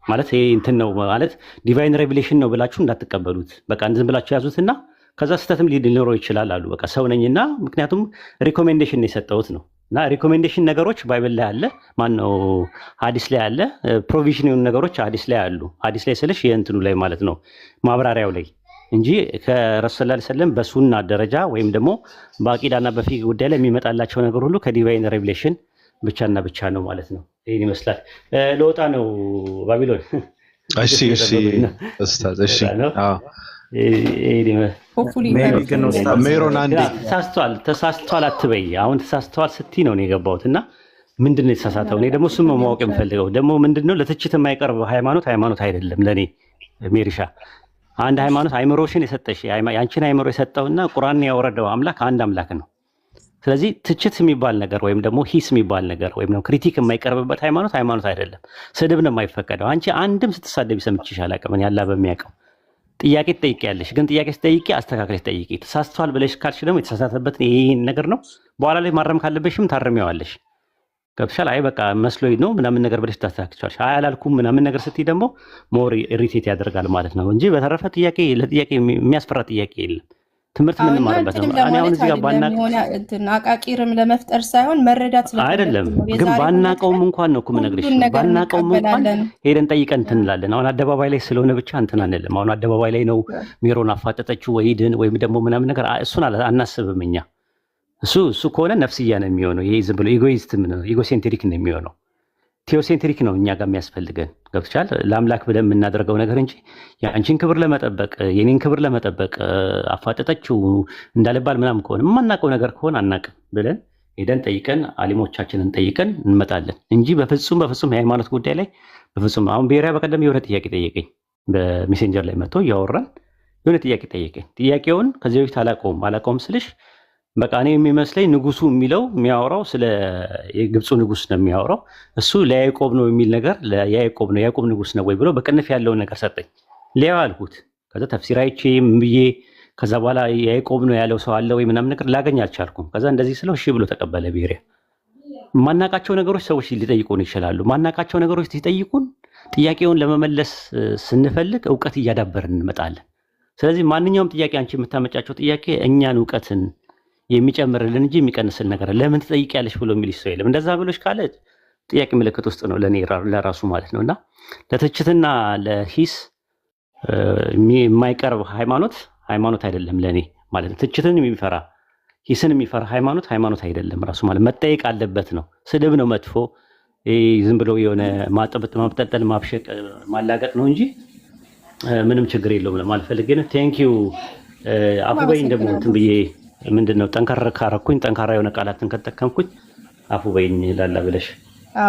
ማለት ይሄ እንትን ነው ማለት ዲቫይን ሬቪሌሽን ነው ብላችሁ እንዳትቀበሉት። በቃ ዝም ብላችሁ ያዙትና ከዛ ስህተትም ሊኖረው ይችላል አሉ። በቃ ሰው ነኝና ምክንያቱም ሪኮሜንዴሽን ነው የሰጠሁት ነው። እና ሪኮሜንዴሽን ነገሮች ባይብል ላይ አለ፣ ማነው ሐዲስ ላይ አለ። ፕሮቪዥን የሆኑ ነገሮች ሐዲስ ላይ አሉ። ሐዲስ ላይ ስልሽ የእንትኑ ላይ ማለት ነው ማብራሪያው ላይ እንጂ ከረሱል ሰለላሁ ዐለይሂ ወሰለም በሱና ደረጃ ወይም ደግሞ በአቂዳና በፊቅ ጉዳይ ላይ የሚመጣላቸው ነገር ሁሉ ከዲቫይን ሬቪሌሽን ብቻና ብቻ ነው ማለት ነው። ይሄን ይመስላል። ለወጣ ነው ባቢሎን። እሺ ኡስታዝ እሺ ሜሮን አንዴ ተሳስቷል አትበይ። አሁን ተሳስቷል ስትይ ነው የገባሁት እና ምንድን ነው የተሳሳተው? እኔ ደግሞ እሱም ማወቅ የምፈልገው ደግሞ ምንድን ነው ለትችት የማይቀርብ ሃይማኖት አይደለም ለእኔ ሜሪሻ። አንድ ሃይማኖት አይምሮሽን የሰጠሽ ያንቺን አይምሮ የሰጠውና ቁርአን ያወረደው አምላክ አንድ አምላክ ነው። ስለዚህ ትችት የሚባል ነገር ወይም ደግሞ ሂስ የሚባል ነገር ወይም ደግሞ ክሪቲክ የማይቀርብበት ሃይማኖት አይደለም። ስድብ ነው የማይፈቀደው። አንቺ አንድም ስትሳደብ ሰምቼሽ አላውቅም ያላ በሚያውቀው። ጥያቄ ትጠይቂያለሽ፣ ግን ጥያቄ ስትጠይቂ አስተካክለሽ ጠይቂ። ተሳስቷል ብለሽ ካልሽ ደግሞ የተሳሳተበት ይሄን ነገር ነው። በኋላ ላይ ማረም ካለበሽም ታርሚዋለሽ። ገብቶሻል? አይ በቃ መስሎኝ ነው ምናምን ነገር ብለሽ ታስተካክቻለሽ። አይ አላልኩም ምናምን ነገር ስትይ ደግሞ ሞር ኢሪቴት ያደርጋል ማለት ነው እንጂ በተረፈ ለጥያቄ የሚያስፈራ ጥያቄ የለም። ትምህርት ምን ማረበት ነው? እኔ አሁን እዚህ ጋር አቃቂርም ለመፍጠር ሳይሆን መረዳት አይደለም፣ ግን ባናቀውም እንኳን ነው እኮ የምነግርሽ። ባናቀውም እንኳን ሄደን ጠይቀን እንትን እንላለን። አሁን አደባባይ ላይ ስለሆነ ብቻ እንትን አንልም። አሁን አደባባይ ላይ ነው ሜሮን አፋጠጠችው ወይድን ወይም ደግሞ ምናምን ነገር እሱን አናስብም እኛ። እሱ ከሆነ ነፍስያ ነው የሚሆነው። ይሄ ዝም ብሎ ኢጎሴንትሪክ ነው የሚሆነው። ቴዎሴንትሪክ ነው እኛ ጋር የሚያስፈልገን። ገብቶሻል? ለአምላክ ብለን የምናደርገው ነገር እንጂ የአንቺን ክብር ለመጠበቅ የኔን ክብር ለመጠበቅ አፋጠጠችው እንዳልባል ምናምን ከሆነ የማናውቀው ነገር ከሆነ አናውቅም ብለን ሄደን ጠይቀን አሊሞቻችንን ጠይቀን እንመጣለን እንጂ በፍጹም የሃይማኖት ጉዳይ ላይ በፍጹም። አሁን ብሔራዊ በቀደም የሆነ ጥያቄ ጠየቀኝ፣ በሜሴንጀር ላይ መጥቶ እያወራን የሆነ ጥያቄ ጠየቀኝ። ጥያቄውን ከዚህ በፊት አላውቀውም ስልሽ በቃ እኔ የሚመስለኝ ንጉሱ የሚለው የሚያወራው ስለ የግብፁ ንጉስ ነው የሚያወራው። እሱ ለያዕቆብ ነው የሚል ነገር ያዕቆብ ንጉስ ነው ወይ ብሎ በቅንፍ ያለውን ነገር ሰጠኝ። ሊያው አልኩት። ከዛ ተፍሲር አይቼ ምን ብዬ ከዛ በኋላ ያዕቆብ ነው ያለው ሰው አለ ወይ ምናምን ነገር ላገኝ አልቻልኩም። ከዛ እንደዚህ ስለው እሺ ብሎ ተቀበለ። ብሔሪያ ማናቃቸው ነገሮች ሰዎች ሊጠይቁን ይችላሉ። ማናቃቸው ነገሮች ሲጠይቁን ጥያቄውን ለመመለስ ስንፈልግ እውቀት እያዳበርን እንመጣለን። ስለዚህ ማንኛውም ጥያቄ አንቺ የምታመጫቸው ጥያቄ እኛን እውቀትን የሚጨምርልን እንጂ የሚቀንስልን ነገር ለምን ትጠይቂያለሽ ብሎ የሚልሽ ሰው የለም። እንደዛ ብሎሽ ካለ ጥያቄ ምልክት ውስጥ ነው ለራሱ ማለት ነውና ለትችትና ለሂስ የማይቀርብ ሃይማኖት አይደለም ለኔ ማለት ነው። ትችትን የሚፈራ ሂስን የሚፈራ ሃይማኖት አይደለም ራሱ ማለት መጠየቅ አለበት ነው። ስድብ ነው መጥፎ፣ ዝም ብሎ የሆነ ማጠልጠል ማብሸቅ ማላገጥ ነው እንጂ ምንም ችግር የለውም ለማለት ፈልጌ ነው። ቴንክ ዩ አፉ በይኝ ደግሞ እንትን ብዬ ምንድነው ጠንካራ ካረኩኝ ጠንካራ የሆነ ቃላትን ከተጠቀምኩኝ አፉ በይኝ ላላ ብለሽ።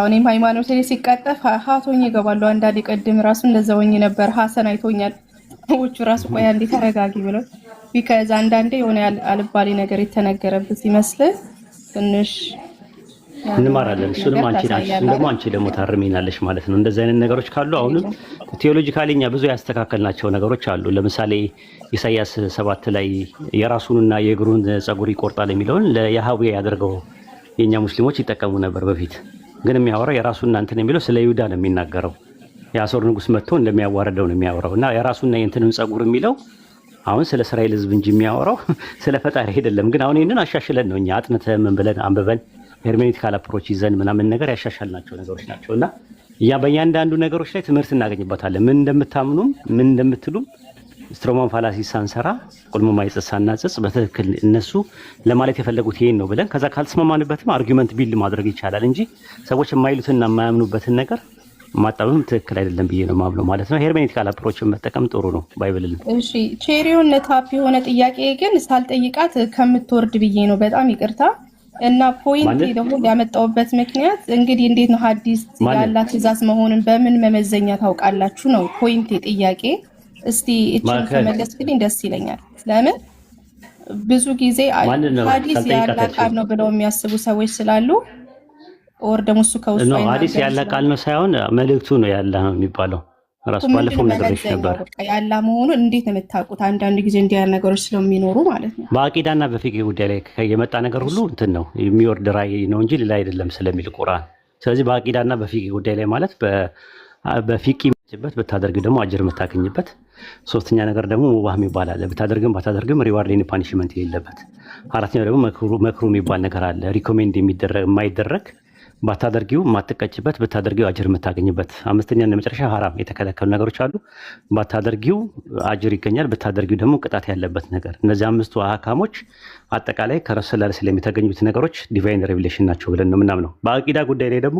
እኔም ሃይማኖት ላይ ሲቀጠፍ ሀቶኝ ይገባሉ። አንዳንዴ ቀድም ራሱ እንደዛው ነበር። ሀሰን አይቶኛል። ሰዎቹ ራሱ ቆይ አንዴ ተረጋጊ ብለው ቢከዛ አንዳንዴ የሆነ አልባሌ ነገር የተነገረበት ይመስል ትንሽ እንማራለን። እሱንም አንቺ ደግሞ ታርሚናለሽ ማለት ነው። እንደዚህ አይነት ነገሮች ካሉ አሁንም ቴዎሎጂካሊ እኛ ብዙ ያስተካከልናቸው ነገሮች አሉ። ለምሳሌ ኢሳይያስ 7 ላይ የራሱንና የእግሩን ጸጉር ይቆርጣል የሚለውን ለያህዌ ያደርገው የኛ ሙስሊሞች ይጠቀሙ ነበር በፊት። ግን የሚያወራው የራሱና እንትን የሚለው ስለ ይሁዳ ነው የሚናገረው። የአሦር ንጉስ መጥቶ እንደሚያዋርደው ነው የሚያወራው እና የራሱና የእንትንን ጸጉር የሚለው አሁን ስለ እስራኤል ህዝብ እንጂ የሚያወራው ስለ ፈጣሪ አይደለም። ግን አሁን ይሄንን አሻሽለን ነው እኛ አጥንተን ምን ብለን አንብበን ሄርሜኔቲካል አፕሮች ይዘን ምናምን ነገር ያሻሻልናቸው ነገሮች ናቸውና በእያንዳንዱ ነገሮች ላይ ትምህርት እናገኝበታለን። ምን እንደምታምኑም ምን እንደምትሉም ስትሮማን ፋላሲ ሳንሰራ ቁልሙ ማይጽስ ሳናጽጽ በትክክል እነሱ ለማለት የፈለጉት ይሄን ነው ብለን ከዛ ካልተስማማንበትም አርጊመንት ቢልድ ማድረግ ይቻላል እንጂ ሰዎች የማይሉትና የማያምኑበትን ነገር ማጣበም ትክክል አይደለም ብዬ ነው ማምነው ማለት ነው። ሄርሜኔቲካል አፕሮችን መጠቀም ጥሩ ነው ባይብልን። እሺ ቼሪውን ታፕ የሆነ ጥያቄ ግን ሳልጠይቃት ከምትወርድ ብዬ ነው። በጣም ይቅርታ እና ፖይንት ደግሞ ያመጣውበት ምክንያት እንግዲህ እንዴት ነው ሐዲስ ያላት ትእዛዝ መሆኑን በምን መመዘኛ ታውቃላችሁ ነው ፖይንት ጥያቄ። እስቲ እቺን ተመለስልኝ ደስ ይለኛል። ለምን ብዙ ጊዜ ሐዲስ ያላት ቃል ነው ብለው የሚያስቡ ሰዎች ስላሉ ኦር ደግሞ እሱ ከውስጥ ነው ሐዲስ ያላት ቃል ነው ሳይሆን መልእክቱ ነው ያላ ነው የሚባለው። ራሱ ባለፈው ነገርሽ ነበር ያላ መሆኑን እንዴት ነው የምታውቁት? አንዳንድ ጊዜ እንዲህ ያለ ነገሮች ስለሚኖሩ ማለት ነው። በአቂዳና በፊቂ ጉዳይ ላይ የመጣ ነገር ሁሉ እንትን ነው የሚወርድ ራእይ ነው እንጂ ሌላ አይደለም ስለሚል ቁርአን። ስለዚህ በአቂዳና በፊቂ ጉዳይ ላይ ማለት በፊቂ በት ብታደርግ ደግሞ አጅር የምታገኝበት፣ ሶስተኛ ነገር ደግሞ ሙባህ የሚባል አለ። ብታደርግም ባታደርግም ሪዋርድ ኤንድ ፓኒሽመንት የሌለበት። አራተኛው ደግሞ መክሩ የሚባል ነገር አለ። ሪኮሜንድ የማይደረግ ባታደርጊው ማትቀጭበት፣ ብታደርጊው አጅር የምታገኝበት። አምስተኛ እና መጨረሻ ሐራም የተከለከሉ ነገሮች አሉ። ባታደርጊው አጅር ይገኛል፣ ብታደርጊው ደግሞ ቅጣት ያለበት ነገር። እነዚህ አምስቱ አህካሞች አጠቃላይ ከረሱል ሰለላሁ ዐለይሂ ወሰለም የተገኙት ነገሮች ዲቫይን ሬቪሌሽን ናቸው ብለን ነው ምናምነው። በአቂዳ ጉዳይ ላይ ደግሞ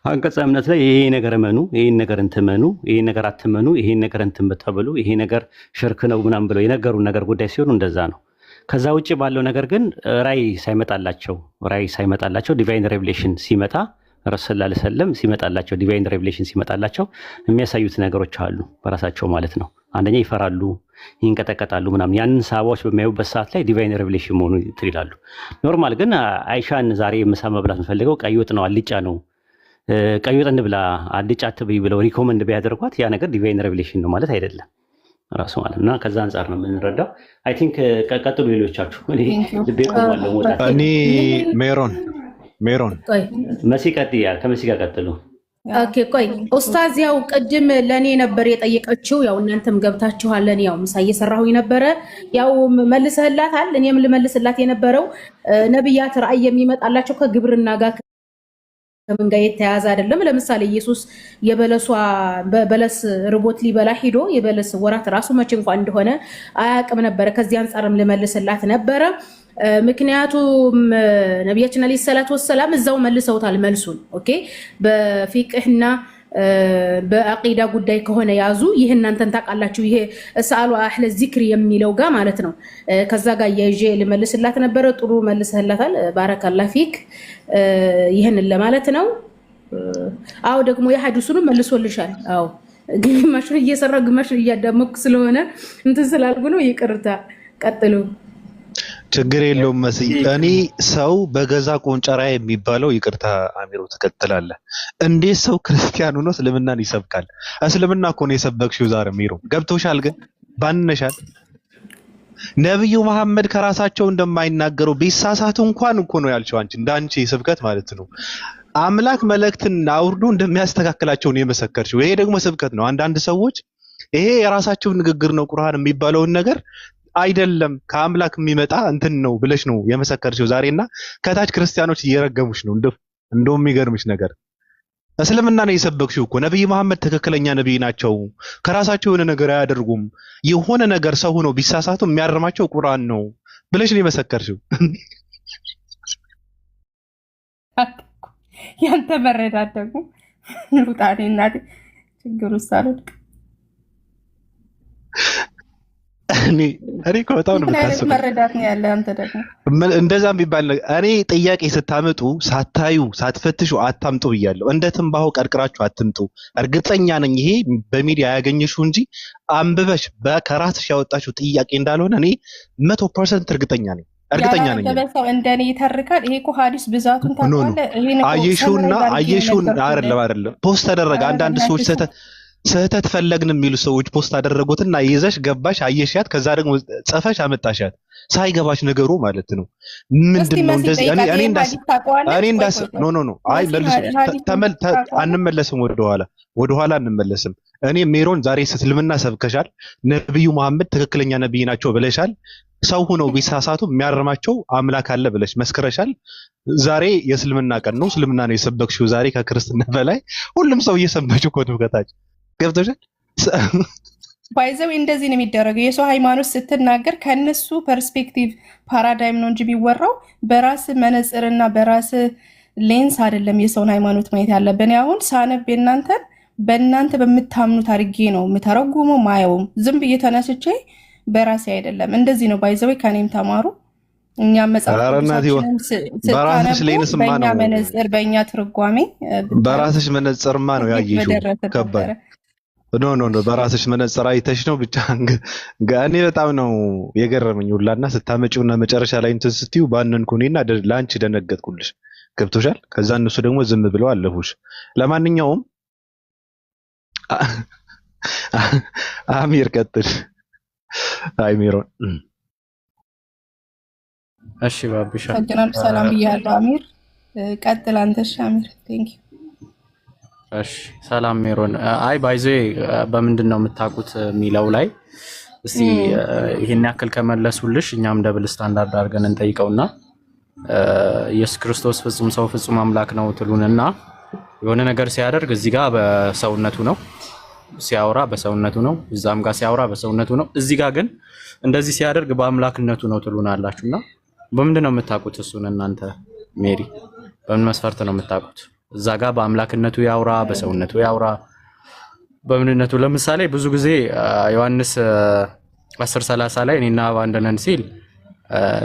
አንቀጸ እምነት ላይ ይሄ ነገር እመኑ፣ ይሄን ነገር እንትመኑ፣ ይሄን ነገር አትመኑ፣ ይሄን ነገር እንትን ብትበሉ፣ ይሄ ነገር ሽርክ ነው ምናምን ብለው የነገሩን ነገር ጉዳይ ሲሆኑ እንደዛ ነው። ከዛ ውጭ ባለው ነገር ግን ራይ ሳይመጣላቸው ዲቫይን ሬቪሌሽን ሲመጣ ረሱል ሰለላሁ ዐለይሂ ወሰለም ሲመጣላቸው ዲቫይን ሬቪሌሽን ሲመጣላቸው የሚያሳዩት ነገሮች አሉ በራሳቸው ማለት ነው። አንደኛ ይፈራሉ፣ ይንቀጠቀጣሉ ምናምን። ያንን ሰሃባዎች በሚያዩበት ሰዓት ላይ ዲቫይን ሬቪሌሽን መሆኑ ይላሉ። ኖርማል ግን አይሻን ዛሬ ምሳ መብላት የምፈልገው ቀይ ወጥ ነው አልጫ ነው ቀይ ወጥ እንብላ አልጫ አትብይ ብለው ሪኮመንድ ቢያደርጓት ያ ነገር ዲቫይን ሬቪሌሽን ነው ማለት አይደለም ራሱ ማለት እና ከዛ አንጻር ነው የምንረዳው። አይ ቲንክ ቀጥሉ ሌሎቻችሁ። ልቤ ቆሟል ሞታ እኔ ሜሮን መሲ ቀጥያ ከመሲ ጋር ቀጥሉ። ኦኬ ቆይ ኡስታዝ ያው ቅድም ለኔ ነበር የጠየቀችው ያው እናንተም ገብታችኋል ለኔ ያው ምሳ እየሰራሁኝ ነበረ ያው መልሰህላታል እኔም ልመልስላት የነበረው ነብያት ራእይ የሚመጣላቸው ከግብርና ጋር ከምን ጋር የተያያዘ አይደለም ለምሳሌ ኢየሱስ በለስ ርቦት ሊበላ ሄዶ የበለስ ወራት ራሱ መቼ እንኳን እንደሆነ አያውቅም ነበር ከዚህ አንፃርም ልመልስላት ነበረ ምክንያቱም ነብያችን አለይሂ ሰላቱ ወሰለም እዛው መልሰውታል መልሱን ኦኬ በፊቅህና በአቂዳ ጉዳይ ከሆነ ያዙ ይሄ እናንተን ታቃላችሁ ይሄ ሰአሉ አህለ ዚክር የሚለው ጋር ማለት ነው ከዛ ጋር ያይጄ ልመልስላት ነበር ጥሩ መልሰህላታል ባረካላህ ፊክ ይሄን ለማለት ነው አው ደግሞ የሐዲሱን መልሶልሻል አው ግማሹን እየሰራ ግማሹን እያዳመኩ ስለሆነ እንትን ስላልኩ ነው ይቅርታ ቀጥሉ ችግር የለውም መስይ እኔ ሰው በገዛ ቆንጨራ የሚባለው ይቅርታ አሚሮ ተከተላለ እንዴት ሰው ክርስቲያን ሆኖ እስልምናን ይሰብካል እስልምና እኮ ነው የሰበክሽው ዛሬ አሚሮ ገብቶሻል ግን ባንነሻል ነብዩ መሐመድ ከራሳቸው እንደማይናገሩ ቢሳሳቱ እንኳን እኮ ነው ያልሽው አንቺ እንዳንቺ ስብከት ማለት ነው አምላክ መልእክትን አውርዶ እንደሚያስተካክላቸው ነው የመሰከርሽው ይሄ ደግሞ ስብከት ነው አንዳንድ ሰዎች ይሄ የራሳቸው ንግግር ነው ቁርአን የሚባለውን ነገር አይደለም ከአምላክ የሚመጣ እንትን ነው ብለሽ ነው የመሰከርሽው ዛሬና ከታች ክርስቲያኖች እየረገሙሽ ነው እንደው የሚገርምሽ ነገር እስልምና ነው የሰበክሽው እኮ ነብይ መሐመድ ትክክለኛ ነብይ ናቸው ከራሳቸው የሆነ ነገር አያደርጉም የሆነ ነገር ሰው ሆኖ ቢሳሳቱ የሚያርማቸው ቁርአን ነው ብለሽ ነው የመሰከርሽው ያንተ መረዳት ደግሞ ሩጣኔና ችግሩ ሳልወድቅ እኔ እኮ በጣም ነው የምታስበው መረዳት ነው ያለ አንተ ደግሞ እንደዛም ቢባል እኔ ጥያቄ ስታመጡ ሳታዩ ሳትፈትሹ አታምጡ ብያለሁ እንደ ትንባሆ ቀርቅራችሁ አትምጡ እርግጠኛ ነኝ ይሄ በሚዲያ ያገኘሽው እንጂ አንብበሽ ከራስሽ ያወጣሽው ጥያቄ እንዳልሆነ እኔ 100% እርግጠኛ ነኝ ያላነበበው እንደኔ ይተርካል ይሄ እኮ ሐዲስ ብዛቱን ታውቃለህ ይሄን አየሽውና አይደለም ፖስት ተደረገ አንዳንድ ሰዎች ስህተት ፈለግን የሚሉ ሰዎች ፖስት አደረጉትና ይዘሽ ገባሽ አየሻት ከዛ ደግሞ ጽፈሽ አመጣሻት ሳይገባሽ ነገሩ ማለት ነው ምንድነው እንደዚህ እኔ እንዳስ ኖ አይ አንመለስም ወደኋላ አንመለስም እኔ ሜሮን ዛሬ እስልምና ሰብከሻል ነብዩ መሐመድ ትክክለኛ ነብይ ናቸው ብለሻል ሰው ሆነው ቢሳሳቱ የሚያርማቸው አምላክ አለ ብለሽ መስከረሻል ዛሬ የእስልምና ቀን ነው እስልምና ነው የሰበክሽው ዛሬ ከክርስትና በላይ ሁሉም ሰው እየሰማችሁ እኮ ነው ከታች ገብቶሻል ባይዘው እንደዚህ ነው የሚደረገው የሰው ሃይማኖት ስትናገር ከነሱ ፐርስፔክቲቭ ፓራዳይም ነው እንጂ ቢወራው በራስ መነጽርና በራስ ሌንስ አይደለም የሰውን ሃይማኖት ማየት ያለብን አሁን ሳነብ በእናንተ በምታምኑት አድርጌ ነው የምተረጉመው ማየውም ዝም ብዬ ተነስቼ በራሴ አይደለም እንደዚህ ነው ባይዘው ከኔም ተማሩ እኛ መጻፍታችንን በእኛ መነጽር በእኛ ትርጓሜ በራስሽ መነጽርማ ነው ያየሽው ከባድ ኖ በራስሽ መነጽር አይተሽ ነው ብቻ ጋኔ በጣም ነው የገረመኝ ሁላና ስታመጪውና መጨረሻ ላይ እንትን ስትዩ ባንንኩኔና ላንቺ ደነገጥኩልሽ ገብቶሻል ከዛ እነሱ ደግሞ ዝም ብለው አለፉሽ ለማንኛውም አሚር ቀጥል አይሚሮን እሺ ባብሻ ሰላም ብያለሁ አሚር ቀጥል አንተሽ አሚር ቴንክ ዩ እሺ ሰላም ሜሮን አይ ባይዜ በምንድነው የምታውቁት ሚለው ላይ እስቲ ይሄን ያክል ከመለሱልሽ እኛም ደብል ስታንዳርድ አድርገን እንጠይቀውና ኢየሱስ ክርስቶስ ፍጹም ሰው ፍጹም አምላክ ነው ትሉንና የሆነ ነገር ሲያደርግ እዚህ ጋር በሰውነቱ ነው ሲያወራ በሰውነቱ ነው እዛም ጋር ሲያወራ በሰውነቱ ነው እዚህ ጋር ግን እንደዚህ ሲያደርግ በአምላክነቱ ነው ትሉናላችሁና በምንድነው የምታውቁት እሱን እናንተ ሜሪ በምን መስፈርት ነው የምታውቁት እዛ ጋር በአምላክነቱ ያውራ በሰውነቱ ያውራ በምንነቱ ለምሳሌ ብዙ ጊዜ ዮሐንስ 10:30 ላይ እኔና ባንደነን ሲል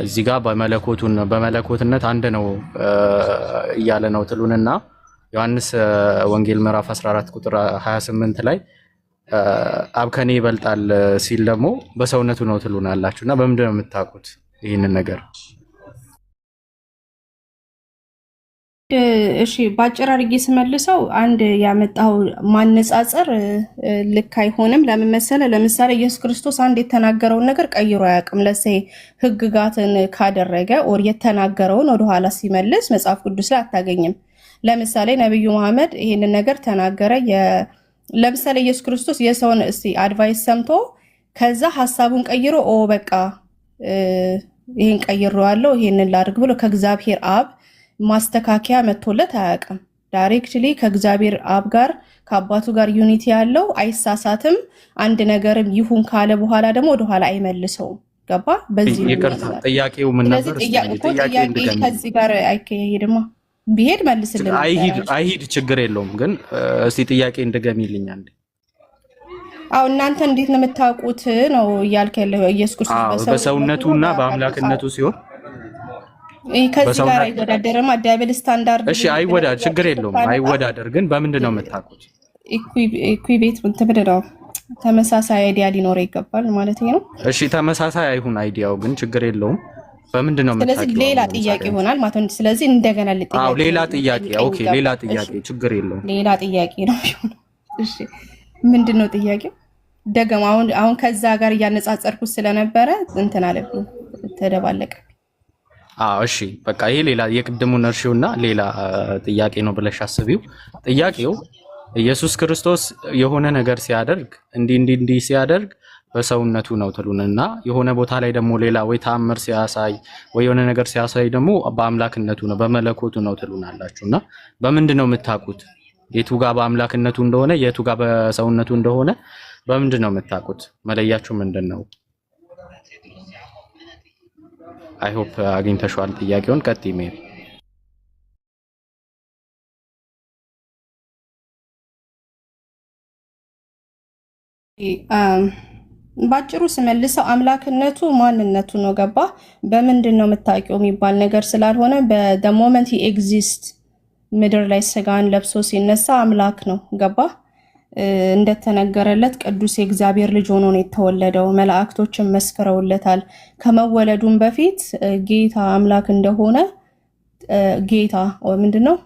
እዚህ ጋር በመለኮትነት አንድ ነው እያለ ነው ትሉንና ዮሐንስ ወንጌል ምዕራፍ 14 ቁጥር 28 ላይ አብ ከኔ ይበልጣል ሲል ደግሞ በሰውነቱ ነው ትሉናላችሁና በምንድነው የምታውቁት ይሄንን ነገር እሺ ባጭር አድርጌ ስመልሰው አንድ ያመጣው ማነጻጸር ልክ አይሆንም። ለምን መሰለ? ለምሳሌ ኢየሱስ ክርስቶስ አንድ የተናገረውን ነገር ቀይሮ አያውቅም። ለሰይ ህግጋትን ካደረገ ኦር የተናገረውን ወደኋላ ሲመልስ መጽሐፍ ቅዱስ ላይ አታገኝም። ለምሳሌ ነብዩ መሐመድ ይሄንን ነገር ተናገረ። ለምሳሌ ኢየሱስ ክርስቶስ የሰውን አድቫይስ ሰምቶ ከዛ ሐሳቡን ቀይሮ በቃ ይሄን ቀይሬዋለሁ ይሄንን ላድርግ ብሎ ከእግዚአብሔር አብ ማስተካከያ መጥቶለት አያውቅም። ዳይሬክትሊ ከእግዚአብሔር አብ ጋር ከአባቱ ጋር ዩኒቲ ያለው አይሳሳትም። አንድ ነገርም ይሁን ካለ በኋላ ደግሞ ወደኋላ አይመልሰውም። ገባ? በዚህ ይቅርታ ጥያቄው ምን ነበር? ጥያቄ ከዚህ ጋር አይከይድማ ቢሄድ መልስልን። አይሂድ ችግር የለውም ግን እስቲ ጥያቄ እንደገሚልኝ አንዴ። እናንተ እንዴት ነው የምታውቁት ነው እያልክ ያለው? ኢየሱስ ክርስቶስ በሰውነቱና በአምላክነቱ ሲሆን ከዚህ ጋር አይወዳደርም። ዳብል ስታንዳርድ እሺ፣ አይወዳደር ችግር የለውም አይወዳደር። ግን በምንድን ነው የምታውቁት? ኢኩዌት ምንድነው? ተመሳሳይ አይዲያ ሊኖረው ይገባል ማለት ነው። እሺ፣ ተመሳሳይ አይሁን አይዲያው ግን ችግር የለውም። በምንድን ነው የምታውቁት? ስለዚህ ሌላ ጥያቄ ይሆናል ማለት ነው። ስለዚህ እንደገና ልጠይቅ። ሌላ ጥያቄ ኦኬ፣ ሌላ ጥያቄ ችግር የለውም። ሌላ ጥያቄ ነው። እሺ፣ ምንድነው ጥያቄው? ደግሞ አሁን ከዛ ጋር እያነጻጸርኩት ስለነበረ እንትን አለብኝ ተደባለቀ። እሺ በቃ ይሄ ሌላ የቅድሙን እርሺውና ሌላ ጥያቄ ነው ብለሽ አስቢው። ጥያቄው ኢየሱስ ክርስቶስ የሆነ ነገር ሲያደርግ እንዲህ ሲያደርግ በሰውነቱ ነው ትሉንና የሆነ ቦታ ላይ ደግሞ ሌላ ወይ ተአምር ሲያሳይ ወይ የሆነ ነገር ሲያሳይ ደግሞ በአምላክነቱ ነው በመለኮቱ ነው ትሉናላችሁና በምንድን ነው የምታውቁት? የቱ ጋር በአምላክነቱ እንደሆነ የቱ ጋር በሰውነቱ እንደሆነ በምንድን ነው የምታውቁት? መለያችሁ ምንድን ነው? አይ ሆፕ አግኝተሽዋል ጥያቄውን። ቀጥይ ሜሪ። ባጭሩ ስመልሰው አምላክነቱ ማንነቱ ነው። ገባ? በምንድን ነው የምታውቂው የሚባል ነገር ስላልሆነ በthe moment he exists ምድር ላይ ስጋን ለብሶ ሲነሳ አምላክ ነው። ገባ? እንደተነገረለት ቅዱስ የእግዚአብሔር ልጅ ሆኖ ነው የተወለደው። መላእክቶችን መስክረውለታል። ከመወለዱም በፊት ጌታ አምላክ እንደሆነ ጌታ ምንድነው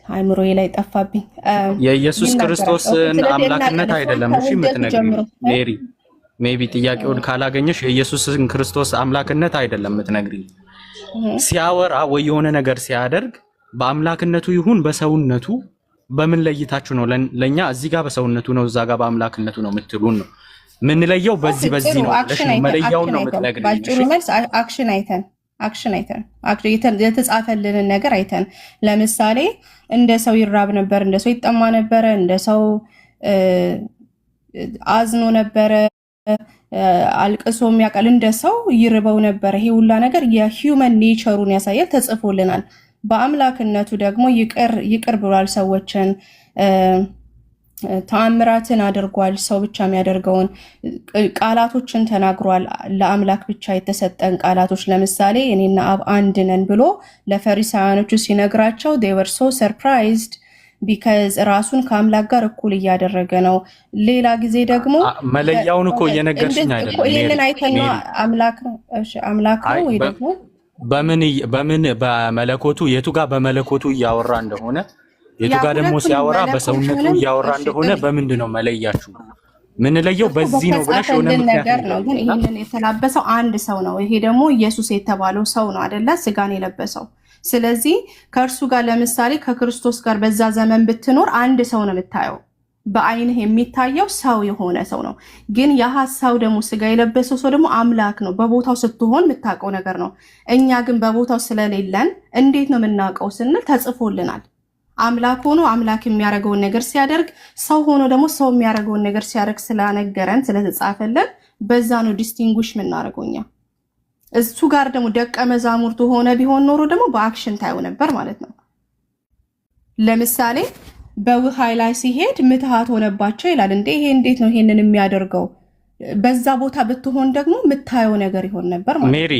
አይምሮዬ ላይ ጠፋብኝ። የኢየሱስ ክርስቶስን አምላክነት አይደለም እሺ የምትነግሪኝ ሜሪ። ሜቢ ጥያቄውን ካላገኘሽ የኢየሱስን ክርስቶስ አምላክነት አይደለም የምትነግሪኝ። ሲያወራ ወይ የሆነ ነገር ሲያደርግ በአምላክነቱ ይሁን በሰውነቱ በምን ለይታችሁ ነው ለኛ እዚህ ጋር በሰውነቱ ነው እዛ ጋር በአምላክነቱ ነው የምትሉን? ነው ምን ለየው? በዚህ ነው መለያውን ነው የምትነግሪኝ። ባጭሩ መልስ አክሽን አይተን የተጻፈልንን ነገር አይተን፣ ለምሳሌ እንደ ሰው ይራብ ነበር፣ እንደ ሰው ይጠማ ነበረ፣ እንደ ሰው አዝኖ ነበረ፣ አልቅሶ የሚያቀል እንደ ሰው ይርበው ነበረ። ይሄ ሁላ ነገር የሂውመን ኔቸሩን ያሳያል፣ ተጽፎልናል። በአምላክነቱ ደግሞ ይቅር ብሏል ሰዎችን፣ ተአምራትን አድርጓል። ሰው ብቻ የሚያደርገውን ቃላቶችን ተናግሯል። ለአምላክ ብቻ የተሰጠን ቃላቶች፣ ለምሳሌ እኔና አብ አንድ ነን ብሎ ለፈሪሳውያኖቹ ሲነግራቸው they were so surprised because ራሱን ከአምላክ ጋር እኩል እያደረገ ነው። ሌላ ጊዜ ደግሞ መለያውን እኮ እየነገርሽኝ አይደለም። ይሄንን አይተና አምላክ ነው ወይ ደግሞ በምን በመለኮቱ የቱ ጋር በመለኮቱ እያወራ እንደሆነ የቱ ጋር ደግሞ ሲያወራ በሰውነቱ እያወራ እንደሆነ በምንድን ነው መለያችሁ? ምን ለየው? በዚህ ነው ብለሽ ሆነ ነገር ነው። ግን ይሄንን የተላበሰው አንድ ሰው ነው። ይሄ ደግሞ ኢየሱስ የተባለው ሰው ነው አይደለ? ስጋን የለበሰው። ስለዚህ ከእርሱ ጋር ለምሳሌ ከክርስቶስ ጋር በዛ ዘመን ብትኖር አንድ ሰው ነው የምታየው። በአይንህ የሚታየው ሰው የሆነ ሰው ነው። ግን ያ ሰው ደግሞ ስጋ የለበሰው ሰው ደግሞ አምላክ ነው። በቦታው ስትሆን የምታውቀው ነገር ነው። እኛ ግን በቦታው ስለሌለን እንዴት ነው የምናውቀው ስንል ተጽፎልናል። አምላክ ሆኖ አምላክ የሚያደርገውን ነገር ሲያደርግ፣ ሰው ሆኖ ደግሞ ሰው የሚያደርገውን ነገር ሲያደርግ ስላነገረን ስለተጻፈልን በዛ ነው ዲስቲንጉሽ የምናደርገው እኛ። እሱ ጋር ደግሞ ደቀ መዛሙርቱ ሆነ ቢሆን ኖሮ ደግሞ በአክሽን ታየው ነበር ማለት ነው። ለምሳሌ በውሃ ላይ ሲሄድ ምትሃት ሆነባቸው ይላል። እንዴ ይሄ እንዴት ነው ይሄንን የሚያደርገው? በዛ ቦታ ብትሆን ደግሞ የምታየው ነገር ይሆን ነበር ማለት ነው። ሜሪ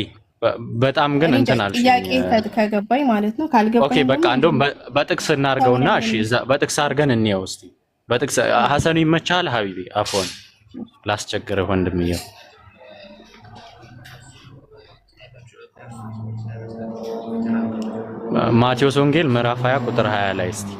በጣም ግን እንትን አልሽ። ጥያቄ ከገባኝ ማለት ነው። ካልገባኝ ኦኬ በቃ እንደውም በጥቅስ እናርገውና እሺ በጥቅስ አድርገን እንየው እስቲ። በጥቅስ ሐሰኑ ይመቻል ሀቢቢ? አፎን ላስቸግርህ ወንድምዬ። ማቴዎስ ወንጌል ምዕራፍ 20 ቁጥር 20 ላይ እስቲ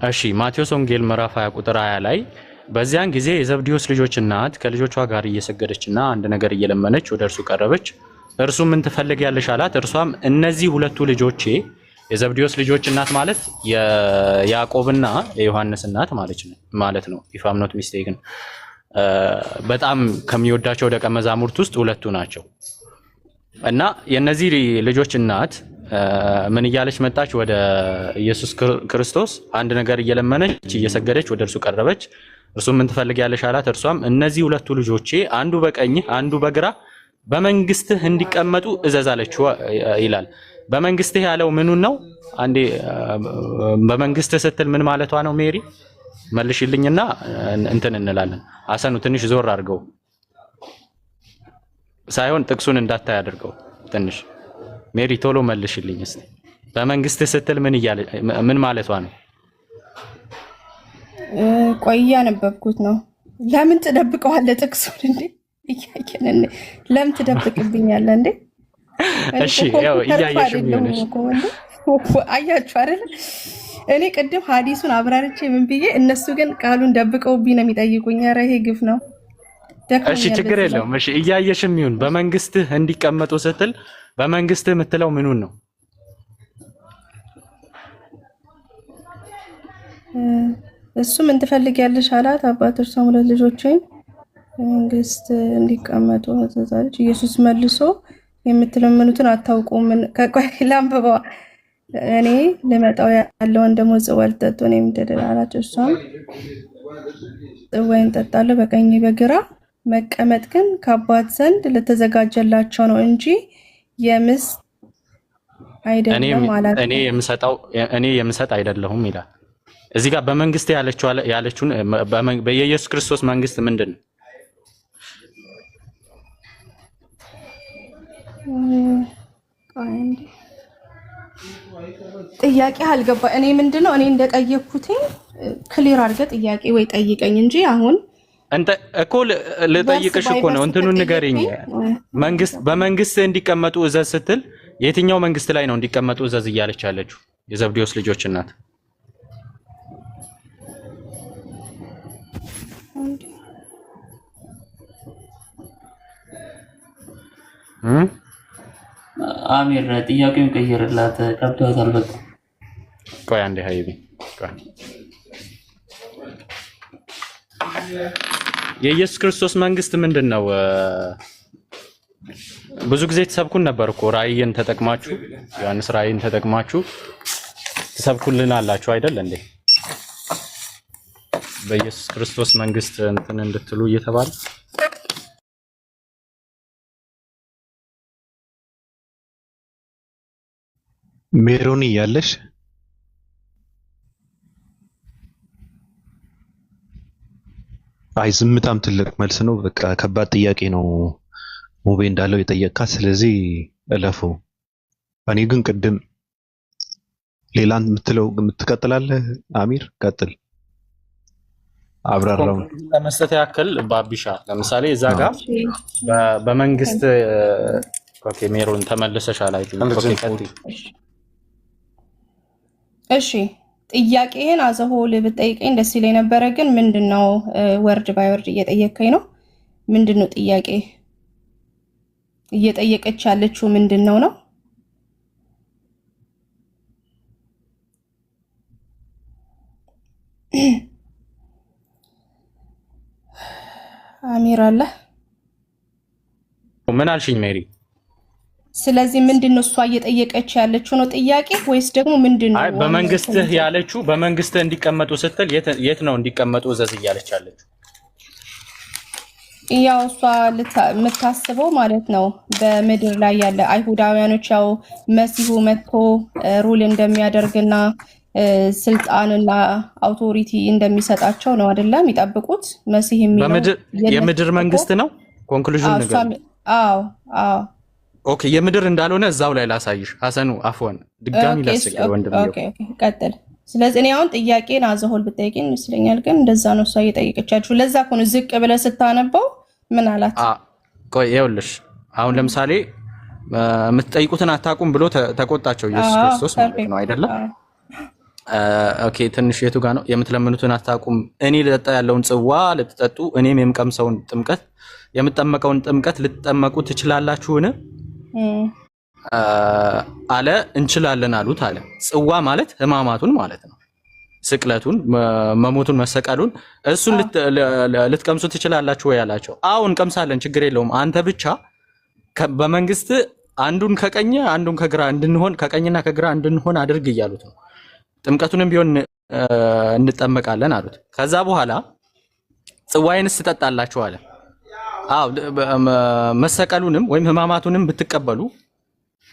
እሺ ማቴዎስ ወንጌል ምዕራፍ 20 ቁጥር 20 ላይ በዚያን ጊዜ የዘብዴዎስ ልጆች እናት ከልጆቿ ጋር እየሰገደችና አንድ ነገር እየለመነች ወደ እርሱ ቀረበች። እርሱ ምን ትፈልጊያለሽ አላት። እርሷም እነዚህ ሁለቱ ልጆቼ የዘብዴዎስ ልጆች እናት ማለት የያዕቆብና የዮሐንስ እናት ማለት ነው ኢፍ አም ኖት ሚስቴክን በጣም ከሚወዳቸው ደቀ መዛሙርት ውስጥ ሁለቱ ናቸው። እና የነዚህ ልጆች እናት ምን እያለች መጣች? ወደ ኢየሱስ ክርስቶስ አንድ ነገር እየለመነች እየሰገደች ወደ እርሱ ቀረበች። እርሱ ምን ትፈልጊያለሽ አላት። እርሷም እነዚህ ሁለቱ ልጆቼ አንዱ በቀኝህ አንዱ በግራ በመንግስትህ እንዲቀመጡ እዘዝ አለችው ይላል። በመንግስትህ ያለው ምኑን ነው? አንዴ በመንግስትህ ስትል ምን ማለቷ ነው? ሜሪ መልሽልኝና እንትን እንላለን። አሰኑ ትንሽ ዞር አድርገው ሳይሆን ጥቅሱን እንዳታይ አድርገው ትንሽ። ሜሪ ቶሎ መልሽልኝ እስቲ። በመንግስትህ ስትል ምን ማለቷ ነው? ቆይ ያነበብኩት ነው። ለምን ትደብቀዋለህ ጥቅሱን እንዴ? እያየን ለምን ትደብቅብኛለህ እንዴ? እሺ ያው እያየሽ ቢሆንሽ አያችሁ አይደል? እኔ ቅድም ሐዲሱን አብራርቼ ምን ብዬ እነሱ ግን ቃሉን ደብቀውብኝ ነው የሚጠይቁኝ። ኧረ ይሄ ግፍ ነው። እሺ ችግር የለውም። እሺ እያየሽም ይሁን። በመንግስትህ እንዲቀመጡ ስትል በመንግስትህ የምትለው ምኑን ነው? እሱ ምን ትፈልጊያለሽ አላት። አባት እርሷም ሁለት ልጆቼን በመንግስት እንዲቀመጡ አዘዛለች። ኢየሱስ መልሶ የምትለምኑትን አታውቁም። ከቆይ ላንብበዋ። እኔ ልመጣው ያለውን ደግሞ ጽዋ ልጠጡ ነው የምትደል አላት። እርሷም ጽዋዬን እጠጣለሁ፣ በቀኝ በግራ መቀመጥ ግን ከአባት ዘንድ ለተዘጋጀላቸው ነው እንጂ የምስ አይደለም አላት። እኔ የምሰጥ አይደለሁም ይላል። እዚህ ጋር በመንግስት ያለችውን በኢየሱስ ክርስቶስ መንግስት ምንድን ነው? ጥያቄ አልገባ። እኔ ምንድነው እኔ እንደጠየቅኩትኝ ክሊር አድርገህ ጥያቄ ወይ ጠይቀኝ እንጂ አሁን እንተ እኮ ልጠይቅሽ እኮ ነው። እንትኑን ንገሪኝ። መንግስት በመንግስት እንዲቀመጡ እዘዝ ስትል የትኛው መንግስት ላይ ነው እንዲቀመጡ እዘዝ እያለች ያለችው? የዘብዴዎስ ልጆች እናት አሚር ጥያቄውን ቀይርላት። ከብቷታል በቃ። ቆይ አንዴ ሀይቢ ቆይ። የኢየሱስ ክርስቶስ መንግስት ምንድን ነው? ብዙ ጊዜ ተሰብኩን ነበር እኮ ራእይን ተጠቅማችሁ ዮሐንስ ራእይን ተጠቅማችሁ ተሰብኩልን አላችሁ አይደል እንዴ? በኢየሱስ ክርስቶስ መንግስት እንትን እንድትሉ እየተባለ ሜሮኒ ያለሽ አይ ዝምታም ትልቅ መልስ ነው። በቃ ከባድ ጥያቄ ነው ሙቤ እንዳለው የጠየቃት። ስለዚህ እለፉ። እኔ ግን ቅድም ሌላን የምትቀጥላለህ አሚር ቀጥል። አብራራው ለመስጠት ያክል ባቢሻ ለምሳሌ እዛ ጋር በመንግስት ኦኬ ሜሮን ተመልሰሻል አይደል? ኦኬ ቀጥይ። እሺ ጥያቄህን አዘሆል ብትጠይቀኝ ደስ ይለኝ ነበረ፣ ግን ምንድነው ወርድ ባይ ወርድ እየጠየቀኝ ነው። ምንድነው ጥያቄ እየጠየቀች ያለችው ምንድነው ነው? አሚር አለ ምን አልሽኝ ሜሪ? ስለዚህ ምንድነው እሷ እየጠየቀች ያለችው ነው ጥያቄ ወይስ ደግሞ ምንድነው? አይ በመንግስትህ ያለችው በመንግስትህ እንዲቀመጡ ስትል የት ነው እንዲቀመጡ እዘዝ እያለች ያለችው? ያው እሷ የምታስበው ማለት ነው በምድር ላይ ያለ አይሁዳውያኖች ያው መሲሁ መጥቶ ሩል እንደሚያደርግና ስልጣንና አውቶሪቲ እንደሚሰጣቸው ነው አይደለም የሚጠብቁት። መሲህ የሚለው የምድር መንግስት ነው። ኮንክሉዥን ነገር አዎ ኦኬ የምድር እንዳልሆነ እዛው ላይ ላሳይሽ። ሐሰኑ አፍወን ድጋሚ ላስቸግር ወንድም ነው። ኦኬ ቀጥል። ስለዚህ እኔ አሁን ጥያቄን አዘሆል ብጠይቅኝ ይመስለኛል፣ ግን እንደዛ ነው እሷ እየጠየቀቻችሁ። ለዛ እኮ ነው ዝቅ ብለህ ስታነበው ምን አላት? ቆይ ይኸውልሽ አሁን ለምሳሌ የምትጠይቁትን አታውቁም ብሎ ተቆጣቸው ኢየሱስ ክርስቶስ ማለት ነው አይደለ? ኦኬ ትንሽ የቱ ጋር ነው የምትለምኑትን አታውቁም? እኔ ልጠጣ ያለውን ጽዋ ልትጠጡ፣ እኔም የምቀምሰውን ጥምቀት የምጠመቀውን ጥምቀት ልትጠመቁ ትችላላችሁን? አለ። እንችላለን አሉት አለ። ጽዋ ማለት ሕማማቱን ማለት ነው፣ ስቅለቱን፣ መሞቱን፣ መሰቀሉን እሱን ልትቀምሱ ትችላላችሁ ወይ አላቸው። አዎ እንቀምሳለን፣ ችግር የለውም። አንተ ብቻ በመንግስት አንዱን ከቀኝ አንዱን ከግራ እንድንሆን ከቀኝና ከግራ እንድንሆን አድርግ እያሉት ነው። ጥምቀቱንም ቢሆን እንጠመቃለን አሉት። ከዛ በኋላ ጽዋዬንስ ትጠጣላችሁ አለ። አዎ መሰቀሉንም ወይም ሕማማቱንም ብትቀበሉ፣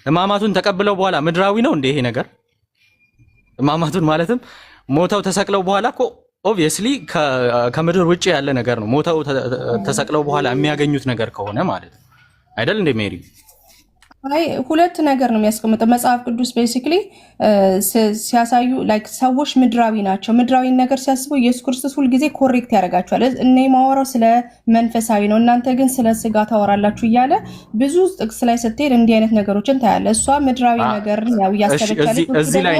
ሕማማቱን ተቀብለው በኋላ ምድራዊ ነው እንደ ይሄ ነገር? ሕማማቱን ማለትም ሞተው ተሰቅለው በኋላ እኮ ኦብቪየስሊ ከምድር ውጪ ያለ ነገር ነው። ሞተው ተሰቅለው በኋላ የሚያገኙት ነገር ከሆነ ማለት ነው አይደል እንደ ሜሪ? አይ ሁለት ነገር ነው የሚያስቀምጠው መጽሐፍ ቅዱስ ቤሲክሊ ሲያሳዩ ላይክ ሰዎች ምድራዊ ናቸው። ምድራዊ ነገር ሲያስቡ ኢየሱስ ክርስቶስ ሁልጊዜ ኮሬክት ያደርጋቸዋል። እኔ ማወራው ስለ መንፈሳዊ ነው፣ እናንተ ግን ስለ ስጋ ታወራላችሁ እያለ ብዙ ጥቅስ ላይ ስትሄድ እንዲህ አይነት ነገሮችን ታያለ። እሷ ምድራዊ ነገር ያው ያስተበቻለች። እዚህ ላይ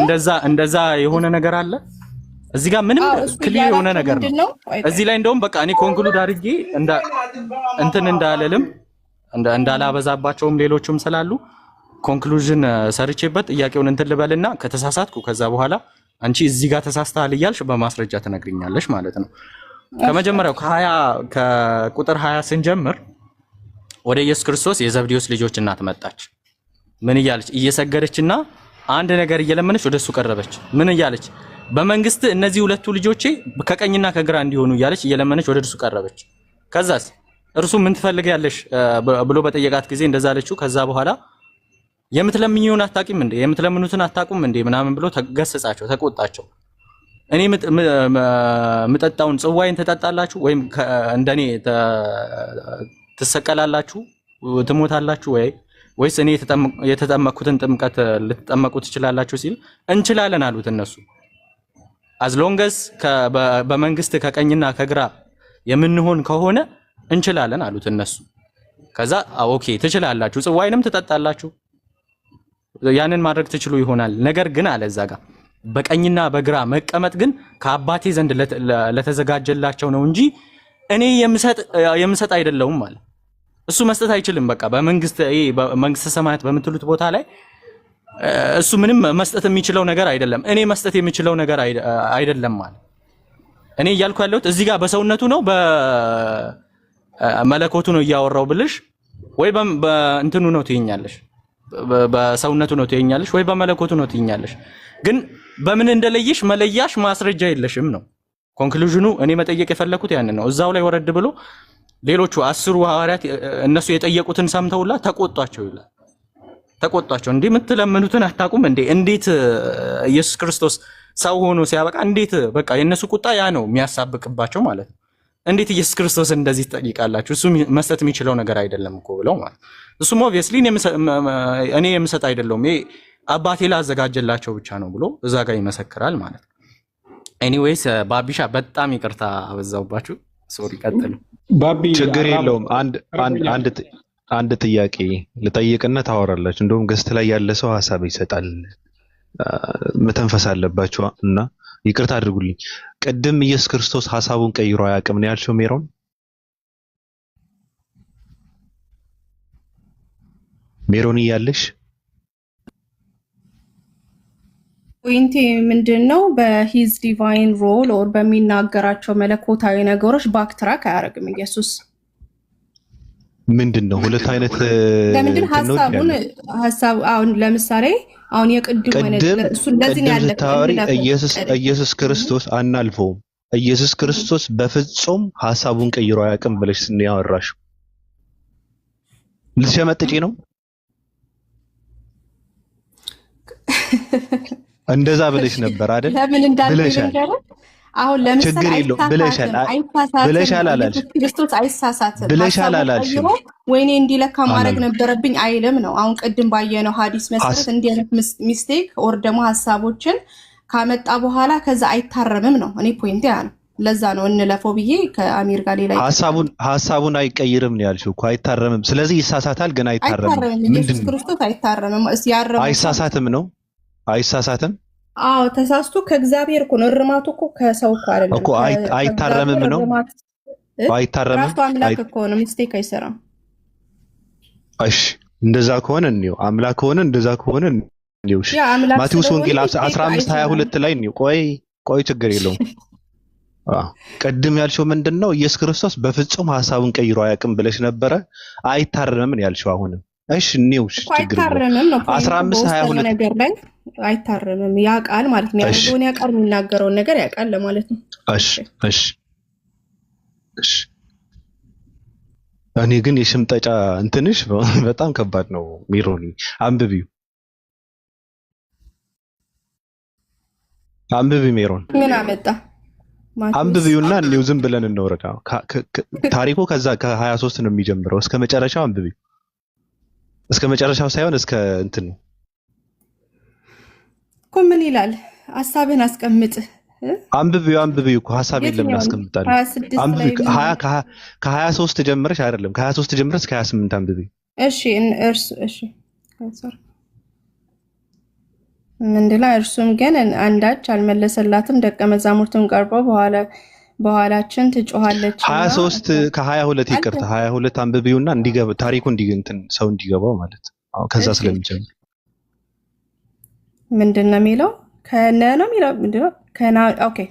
እንደዛ የሆነ ነገር አለ። እዚህ ጋር ምንም ክሊር የሆነ ነገር ነው። እዚህ ላይ እንደውም በቃ እኔ ኮንክሉድ አድርጌ እንትን እንዳለልም እንዳላበዛባቸውም ሌሎችም ስላሉ ኮንክሉዥን ሰርቼበት ጥያቄውን እንትን ልበልና ከተሳሳትኩ ከዛ በኋላ አንቺ እዚህ ጋር ተሳስተሃል እያልሽ በማስረጃ ትነግሪኛለሽ ማለት ነው። ከመጀመሪያው ከቁጥር 20 ስንጀምር ወደ ኢየሱስ ክርስቶስ የዘብዴዎስ ልጆች እናት መጣች። ምን እያለች? እየሰገደችና አንድ ነገር እየለመነች ወደሱ ቀረበች። ምን እያለች? በመንግስት እነዚህ ሁለቱ ልጆቼ ከቀኝና ከግራ እንዲሆኑ እያለች እየለመነች ወደ እርሱ ቀረበች። ከዛስ እርሱ ምን ትፈልጊያለሽ ብሎ በጠየቃት ጊዜ እንደዛ አለችው። ከዛ በኋላ የምትለምኙን አታውቂም እንዴ? የምትለምኑትን አታውቁም እንዴ? ምናምን ብሎ ተገሰጻቸው፣ ተቆጣቸው። እኔ ምጠጣውን ጽዋዬን ትጠጣላችሁ ወይም እንደኔ ትሰቀላላችሁ፣ ትሞታላችሁ ወይስ እኔ የተጠመቅኩትን ጥምቀት ልትጠመቁ ትችላላችሁ ሲል እንችላለን አሉት እነሱ። አዝሎንገስ በመንግስት ከቀኝና ከግራ የምንሆን ከሆነ እንችላለን አሉት እነሱ። ከዛ ኦኬ ትችላላችሁ፣ ጽዋይንም ትጠጣላችሁ፣ ያንን ማድረግ ትችሉ ይሆናል። ነገር ግን አለ እዛ ጋር በቀኝና በግራ መቀመጥ ግን ከአባቴ ዘንድ ለተዘጋጀላቸው ነው እንጂ እኔ የምሰጥ አይደለሁም ማለት። እሱ መስጠት አይችልም። በቃ በመንግስተ ሰማያት በምትሉት ቦታ ላይ እሱ ምንም መስጠት የሚችለው ነገር አይደለም። እኔ መስጠት የሚችለው ነገር አይደለም ማለት። እኔ እያልኩ ያለሁት እዚህ ጋር በሰውነቱ ነው በመለኮቱ ነው እያወራው ብልሽ ወይ በእንትኑ ነው ትይኛለሽ፣ በሰውነቱ ነው ትይኛለሽ ወይ በመለኮቱ ነው ትይኛለሽ። ግን በምን እንደለየሽ መለያሽ ማስረጃ የለሽም ነው ኮንክሉዥኑ። እኔ መጠየቅ የፈለኩት ያንን ነው። እዛው ላይ ወረድ ብሎ ሌሎቹ 10 ሐዋርያት እነሱ የጠየቁትን ሰምተውላ ተቆጧቸው ይላል። ተቆጧቸው። እንዴ የምትለምኑትን አታውቁም እንዴ? እንዴት ኢየሱስ ክርስቶስ ሰው ሆኖ ሲያበቃ እንዴት በቃ የነሱ ቁጣ ያ ነው የሚያሳብቅባቸው ማለት ነው። እንዴት ኢየሱስ ክርስቶስ እንደዚህ ትጠይቃላችሁ? እሱ መስጠት የሚችለው ነገር አይደለም እኮ ብለው ማለት እሱም ኦብቪየስሊ እኔ የምሰጥ አይደለሁም ይሄ አባቴ ላዘጋጀላቸው ብቻ ነው ብሎ እዛ ጋር ይመሰክራል ማለት ነው። ኤኒዌይስ ባቢሻ በጣም ይቅርታ አበዛውባችሁ። ሶሪ ቀጥሉ። ባቢ ችግር የለውም። አንድ ጥያቄ ልጠይቅና ታወራላችሁ። እንደውም ገስት ላይ ያለ ሰው ሀሳብ ይሰጣል። መተንፈስ አለባችሁ እና ይቅርታ አድርጉልኝ። ቅድም ኢየሱስ ክርስቶስ ሀሳቡን ቀይሮ አያውቅም ነው ያልሽው ሜሮን? ሜሮን እያለሽ ፖይንቴ ምንድነው? በሂዝ ዲቫይን ሮል ኦር በሚናገራቸው መለኮታዊ ነገሮች ባክትራክ አያደርግም ኢየሱስ። ምንድነው ሁለት አይነት ለምንድን ሀሳብ አሁን ለምሳሌ አሁን የቅድም አይነት እሱ እንደዚህ ነው ያለ ኢየሱስ ክርስቶስ አናልፈውም። ኢየሱስ ክርስቶስ በፍጹም ሀሳቡን ቀይሮ አያውቅም ብለሽ ያወራሽ ልትሸመጥጪ ነው? እንደዛ ብለሽ ነበር አይደል? ለምን እንዳልኩኝ አሁን ለምሳሌ ችግር የለውም ብለሻል አላልሽ? ክርስቶስ አይሳሳትም ብለሻል አላልሽም? ወይኔ እንዲለካ ማድረግ ነበረብኝ አይልም ነው። አሁን ቅድም ባየነው ሐዲስ መሰረት እንዲህ አይነት ሚስቴክ ኦር ደግሞ ሐሳቦችን ካመጣ በኋላ ከዛ አይታረምም ነው። እኔ ፖይንት ያ ነው። ለዛ ነው እንለፈው ብዬ ከአሚር ጋር ሌላ ሐሳቡን አይቀይርም ነው ያልሽው እኮ አይታረምም። ስለዚህ ይሳሳታል ግን አይታረምም። ኢየሱስ ክርስቶስ አይታረምም። አይሳሳትም ነው አይሳሳትም። አዎ ተሳስቶ ከእግዚአብሔር እኮ ነው። እርማቱ እኮ ከሰው እኮ አይደለም እኮ አይታረምም ነው። አይታረምም ራሱ አምላክ እኮ ነው። ሚስቴክ አይሰራም። እሺ እንደዛ ከሆነ እንየው። አምላክ ከሆነ እንደዛ ከሆነ እንየው። እሺ ማቴዎስ ወንጌል 15:22 ላይ እንየው። ቆይ ችግር የለውም። ቅድም ያልሽው ምንድነው? ኢየሱስ ክርስቶስ በፍጹም ሐሳቡን ቀይሮ አያውቅም ብለሽ ነበረ። አይታረምም ነው ያልሽው አሁንም። እሺ እንየው። እሺ ችግር የለውም። 15:22 ነገር ላይ አይታረምም። ያ ቃል ማለት ነው ያለውን ያ ቃል የሚናገረውን ነገር ያውቃል ለማለት ነው። እሺ እኔ ግን የሽምጠጫ እንትንሽ በጣም ከባድ ነው። ሚሮኒ አንብቢው ሜሮን ምን አመጣ አንብቢውና እንዲሁ ዝም ብለን እንወረዳ። ታሪኩ ከዛ ከ23 ነው የሚጀምረው። እስከ መጨረሻው አንብቢው። እስከ መጨረሻው ሳይሆን እስከ እንትን ነው እኮ ምን ይላል? ሐሳብህን አስቀምጥ። አንብቢው እኮ ሐሳብ የለም ያስቀምጣል። አንብቢው ከ23 ጀምረሽ አይደለም ከ23 ጀምረሽ እስከ 28 አንብቢው። እሺ ምንድላ? እርሱም ግን አንዳች አልመለሰላትም። ደቀ መዛሙርቱን ቀርበው በኋላችን ትጮሃለች። 23 ከ22 ይቅርታ 22 አንብቢውና እንዲገባ ታሪኩ እንትን ሰው እንዲገባው ማለት ነው። ከዛ ስለሚጀምር ምንድነው የሚለው?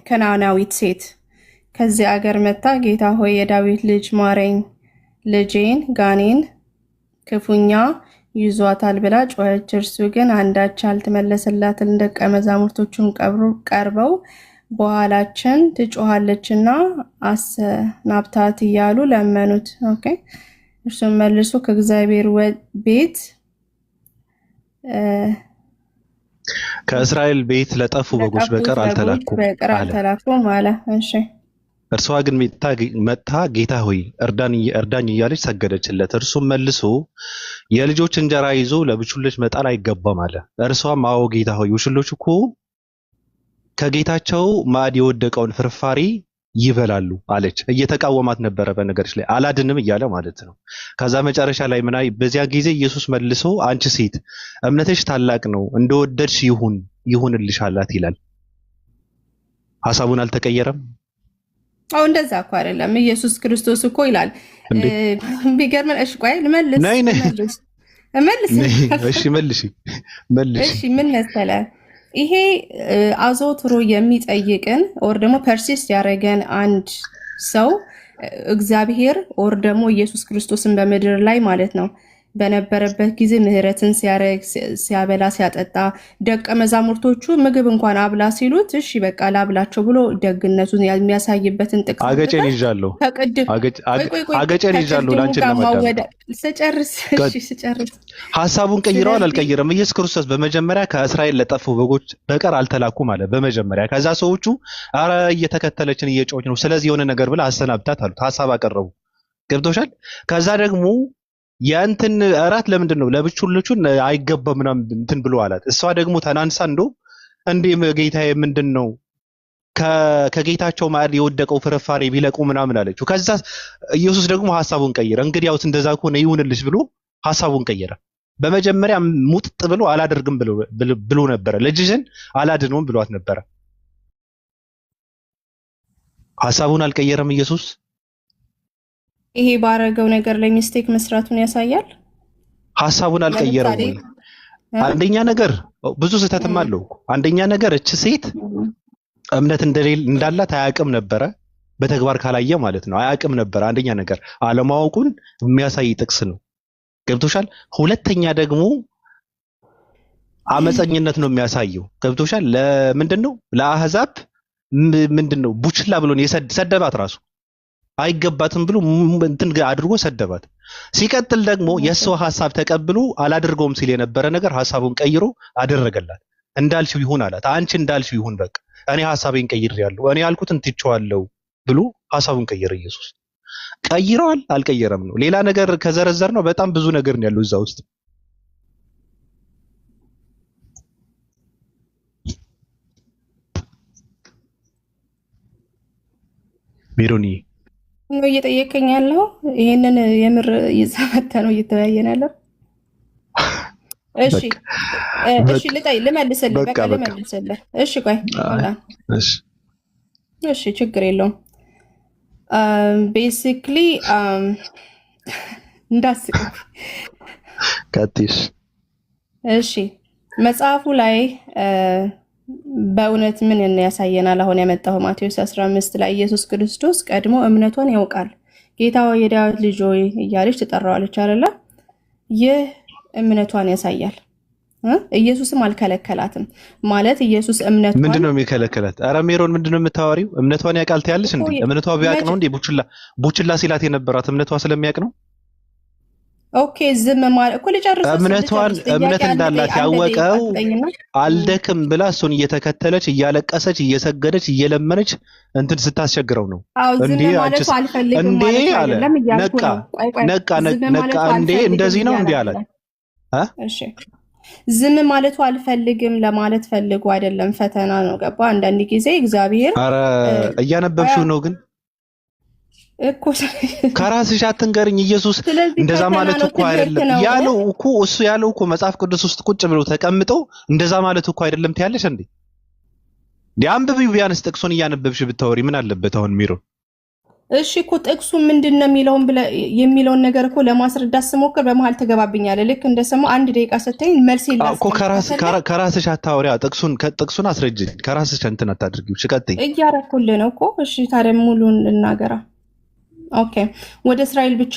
ከነዓናዊት ሴት ከዚህ አገር መጣ። ጌታ ሆይ የዳዊት ልጅ ማረኝ፣ ልጄን ጋኔን ክፉኛ ይዟታል ብላ ጮኸች። እርሱ ግን አንዳች አልተመለሰላትም። ደቀ መዛሙርቶቹም ቀርበው በኋላችን ትጮሃለችና አሰናብታት እያሉ ለመኑት። እርሱም መልሶ ከእግዚአብሔር ቤት ከእስራኤል ቤት ለጠፉ በጎች በቀር አልተላኩም አለ። እሺ እርሷ ግን መጥታ ጌታ ሆይ እርዳኝ እያለች ሰገደችለት። እርሱም መልሶ የልጆች እንጀራ ይዞ ለብቹሎች መጣል አይገባም አለ። እርሷም አዎ ጌታ ሆይ ውሽሎች እኮ ከጌታቸው ማዕድ የወደቀውን ፍርፋሪ ይበላሉ አለች። እየተቃወማት ነበረ በነገርሽ ላይ አላድንም እያለ ማለት ነው። ከዛ መጨረሻ ላይ በዚያ ጊዜ ኢየሱስ መልሶ አንቺ ሴት እምነትሽ ታላቅ ነው፣ እንደወደድሽ ይሁንልሽ አላት ይላል። ሐሳቡን አልተቀየረም። እንደዛ እኮ አይደለም። ኢየሱስ ክርስቶስ እኮ ይላል ቢገርመን። እሺ ቆይ ልመልስ። ምን መሰለህ ይሄ አዘውትሮ የሚጠይቅን ኦር ደግሞ ፐርሲስት ያደረገን አንድ ሰው እግዚአብሔር ኦር ደግሞ ኢየሱስ ክርስቶስን በምድር ላይ ማለት ነው በነበረበት ጊዜ ምህረትን ሲያረግ ሲያበላ ሲያጠጣ ደቀ መዛሙርቶቹ ምግብ እንኳን አብላ ሲሉት እሺ በቃ ላብላቸው ብሎ ደግነቱን የሚያሳይበትን ጥቅስ አገጨን ይዣለሁ ላንቺ ለማዳመጥ ስጨርስ ሐሳቡን ቀይረዋል አልቀየረም። ኢየሱስ ክርስቶስ በመጀመሪያ ከእስራኤል ለጠፉ በጎች በቀር አልተላኩም አለ በመጀመሪያ። ከዛ ሰዎቹ አረ እየተከተለችን እየጮች ነው ስለዚህ የሆነ ነገር ብለ አሰናብታት አሉት። ሐሳብ አቀረቡ። ገብቶሻል? ከዛ ደግሞ ያንተን አራት ለምንድን ነው ለብቹሎቹን አይገባም ምናምን እንትን ብሎ አላት። እሷ ደግሞ ተናንሳ እንዴ ጌታዬ ምንድን ነው ከጌታቸው ማዕድ የወደቀው ፍርፋሪ ቢለቁ ምናምን አለችው። ከዛ ኢየሱስ ደግሞ ሐሳቡን ቀየረ። እንግዲያውስ እንደዛ ከሆነ ይሁንልሽ ብሎ ሐሳቡን ቀየረ። በመጀመሪያ ሙጥጥ ብሎ አላደርግም ብሎ ነበረ። ልጅሽን አላድነውም ብሏት ነበረ። ሐሳቡን አልቀየረም ኢየሱስ። ይሄ ባረገው ነገር ላይ ሚስቴክ መስራቱን ያሳያል። ሐሳቡን አልቀየረም። አንደኛ ነገር ብዙ ስህተትም አለው። አንደኛ ነገር እቺ ሴት እምነት እንዳላት አያውቅም ነበረ። በተግባር ካላየ ማለት ነው አያውቅም ነበረ። አንደኛ ነገር አለማወቁን የሚያሳይ ጥቅስ ነው። ገብቶሻል? ሁለተኛ ደግሞ አመፀኝነት ነው የሚያሳየው። ገብቶሻል? ለምንድነው ለአህዛብ ምንድነው ቡችላ ብሎን ሰደባት ራሱ አይገባትም ብሎ እንትን አድርጎ ሰደባት። ሲቀጥል ደግሞ የሰው ሐሳብ ተቀብሎ አላደርገውም ሲል የነበረ ነገር ሐሳቡን ቀይሮ አደረገላት። እንዳልሽው ይሁን አላት። አንቺ እንዳልሽው ይሁን በቃ እኔ ሐሳቤን ቀይሬያለሁ፣ እኔ ያልኩትን ትቼዋለሁ ብሎ ሐሳቡን ቀየረ ኢየሱስ። ቀይረዋል አልቀየረም ነው። ሌላ ነገር ከዘረዘር ነው በጣም ብዙ ነገር ነው ያለው እዛ ውስጥ። ሜሮኒ ነው እየጠየቀኝ ያለው ይሄንን የምር ይዘመተ ነው እየተወያየን ያለው። እሺ እሺ ልመልስልህ፣ በቃ ልመልስልህ። እሺ ቆይ እሺ ችግር የለውም። ቤሲክሊ እንዳስቅ ካቲሽ እሺ መጽሐፉ ላይ በእውነት ምን ያሳየናል? አሁን ያመጣው ማቴዎስ 15 ላይ ኢየሱስ ክርስቶስ ቀድሞ እምነቷን ያውቃል። ጌታ ሆይ የዳዊት ልጅ ሆይ እያለች ትጠራዋለች አይደለ? ይህ እምነቷን ያሳያል። ኢየሱስም አልከለከላትም ማለት ኢየሱስ እምነቷን ምንድነው የሚከለከላት? አረ ሜሮን ምንድነው የምታወሪው? እምነቷን ያውቃል ትያለሽ እንዴ? እምነቷ ቢያውቅ ነው እንዴ ቡችላ ሲላት የነበራት? እምነቷ ስለሚያውቅ ነው። ኦኬ ዝም ማለት እኮ ልጨርስ። እምነት እንዳላት ያወቀው አልደክም ብላ እሱን እየተከተለች እያለቀሰች እየሰገደች እየለመነች እንትን ስታስቸግረው ነው እንዴ? አንቺስ እንዴ አለ ነቃ እንዴ እንደዚህ ነው እንዴ አላት። እሺ ዝም ማለቱ አልፈልግም ለማለት ፈልጎ አይደለም፣ ፈተና ነው። ገባ? አንዳንድ ጊዜ እግዚአብሔር አረ እያነበብሽው ነው ግን እኮ ከራስሽ አትንገርኝ። ኢየሱስ እንደዛ ማለት እኮ አይደለም ያለው እኮ እሱ ያለው እኮ መጽሐፍ ቅዱስ ውስጥ ቁጭ ብሎ ተቀምጠው እንደዛ ማለት እኮ አይደለም ትያለሽ እንዴ? አንብቢው ቢያንስ ጥቅሱን እያነበብሽ ብታወሪ ምን አለበት? አሁን ሚሮን እሺ እኮ ጥቅሱ ምንድነው የሚለውን ነገር እኮ ለማስረዳት ስሞክር በመሃል ተገባብኛለህ። ልክ እንደሰማው አንድ ደቂቃ ሰተኝ መልስ ይላል እኮ ከራስሽ አታወሪያ። ጥቅሱን አስረጅኝ። ከራስሽ እንትን አታድርጊው። ሽቀጥይ እያረኩልህ ነው እኮ። እሺ ታዲያ ሙሉን ልናገራ። ኦኬ ወደ እስራኤል ብቻ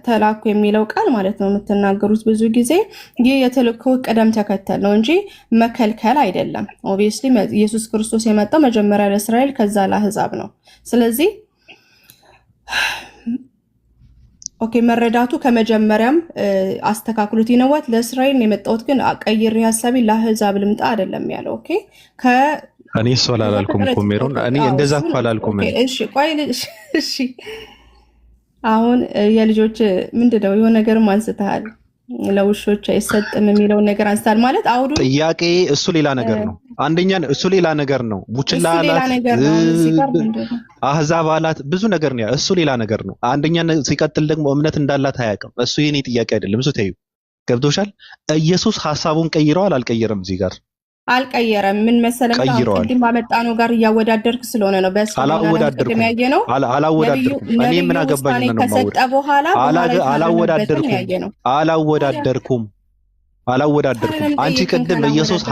ተላኩ የሚለው ቃል ማለት ነው የምትናገሩት ብዙ ጊዜ ይህ የተልእኮ ቅደም ተከተል ነው እንጂ መከልከል አይደለም። ኦብቪየስሊ ኢየሱስ ክርስቶስ የመጣው መጀመሪያ ለእስራኤል ከዛ ለአሕዛብ ነው። ስለዚህ ኦኬ መረዳቱ ከመጀመሪያም አስተካክሉት። ይነዋት ለእስራኤል የመጣሁት ግን ቀይሬ ሐሳቤ ለአሕዛብ ልምጣ አይደለም ያለው። ኦኬ እኔ እሱ አላልኩም እኮ ሜሮን፣ እኔ እንደዛ እኮ አላልኩም። እሺ ቆይ እሺ አሁን የልጆች ምንድነው የሆነ ነገርም አንስተሃል፣ ለውሾች አይሰጥም የሚለውን ነገር አንስተሃል። ማለት አውዱ ጥያቄ እሱ ሌላ ነገር ነው። አንደኛ እሱ ሌላ ነገር ነው። ቡችላ አላት፣ አሕዛብ አላት፣ ብዙ ነገር ነው። እሱ ሌላ ነገር ነው። አንደኛ ሲቀጥል ደግሞ እምነት እንዳላት አያውቅም። እሱ የኔ ጥያቄ አይደለም። እሱ ተይው። ገብቶሻል? ኢየሱስ ሐሳቡን ቀይረዋል አልቀየረም? እዚህ ጋር አልቀየረም። ምን መሰለህ ቅድም ባመጣነው ጋር እያወዳደርክ ስለሆነ ነው። አላወዳደርኩም። እኔ ምን አገባኝ ነው ከሰጠ በኋላ አላወዳደርኩም። አንቺ ቅድም ኢየሱስ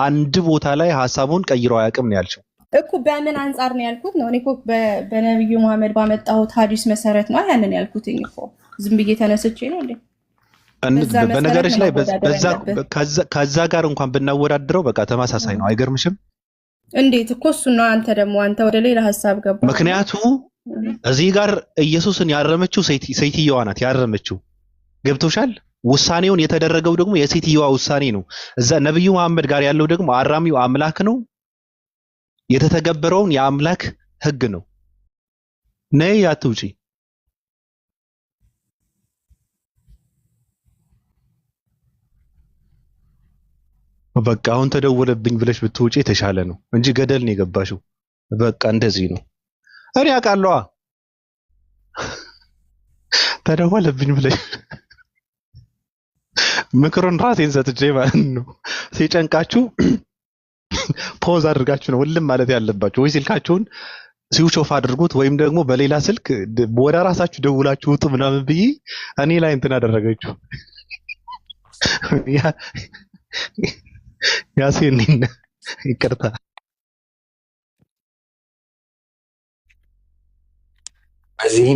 አንድ ቦታ ላይ ሐሳቡን ቀይሮ አያውቅም ነው ያልሽው እኮ። በምን አንጻር ነው ያልኩት ነው? እኔ እኮ በነብዩ መሐመድ ባመጣሁት ሐዲስ መሰረት ነው ያንን ያልኩት እኮ። ዝም ብዬ ተነስቼ ነው እንዴ? በነገርሽ ላይ ከዛ ጋር እንኳን ብናወዳድረው በቃ ተመሳሳይ ነው። አይገርምሽም? እንዴት እኮ እሱ ነው። አንተ ወደ ሌላ ሐሳብ ገባ። ምክንያቱ እዚህ ጋር ኢየሱስን ያረመችው ሴትየዋ ናት ያረመችው። ገብቶሻል? ውሳኔውን የተደረገው ደግሞ የሴትየዋ ውሳኔ ነው። እዛ ነብዩ መሐመድ ጋር ያለው ደግሞ አራሚው አምላክ ነው። የተተገበረውን የአምላክ ሕግ ነው። ነይ አትውጪ። በቃ አሁን ተደወለብኝ ብለሽ ብትውጪ የተሻለ ነው እንጂ ገደል ነው የገባሽው። በቃ እንደዚህ ነው። እኔ አውቃለሁ። ተደወለብኝ ብለሽ ምክሩን ራሴን ሰጥቼ ማለት ነው። ሲጨንቃችሁ ፖዝ አድርጋችሁ ነው ሁሉም ማለት ያለባችሁ። ወይ ስልካችሁን ስዊች ኦፍ አድርጉት ወይም ደግሞ በሌላ ስልክ ወደ ራሳችሁ ደውላችሁ ውጡ ምናምን ብዬ እኔ ላይ እንትን አደረገችው። ያሴን ይቅርታ።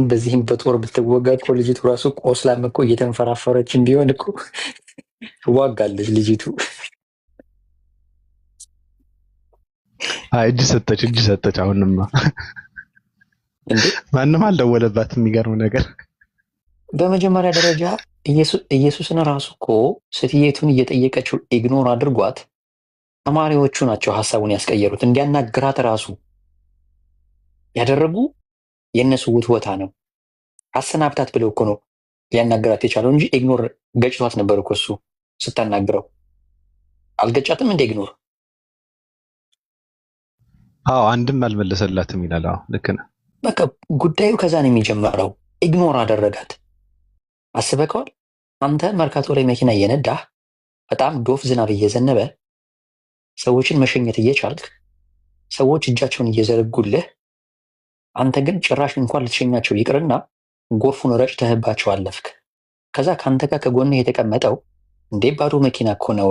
በዚህም በጦር ብትወጋ እኮ ልጅቱ ራሱ ቆስላም እኮ እየተንፈራፈረችን ቢሆን እኮ ዋጋለች ልጅቱ። እጅ ሰጠች። አሁንማ ማንም አልደወለባትም። የሚገርም ነገር በመጀመሪያ ደረጃ ኢየሱስን ራሱ እኮ ሴትየቱን እየጠየቀችው ኢግኖር አድርጓት ተማሪዎቹ ናቸው ሀሳቡን ያስቀየሩት። እንዲያናግራት ራሱ ያደረጉ የእነሱ ውትወታ ነው። አሰናብታት ብለው እኮ ነው ሊያናግራት የቻለው እንጂ ኢግኖር ገጭቷት ነበር እኮ እሱ ስታናግረው። አልገጫትም እንደ ኢግኖር። አዎ አንድም አልመለሰላትም ይላል። አዎ ልክ ነህ። በቃ ጉዳዩ ከዛ ነው የሚጀምረው። ኢግኖር አደረጋት። አስበከዋል? አንተ መርካቶ ላይ መኪና እየነዳህ በጣም ዶፍ ዝናብ እየዘነበ ሰዎችን መሸኘት እየቻልክ ሰዎች እጃቸውን እየዘረጉልህ፣ አንተ ግን ጭራሽ እንኳን ልትሸኛቸው ይቅርና ጎርፉን ረጭተህባቸው አለፍክ። ከዛ ከአንተ ጋር ከጎንህ የተቀመጠው እንዴ ባዶ መኪና እኮ ነው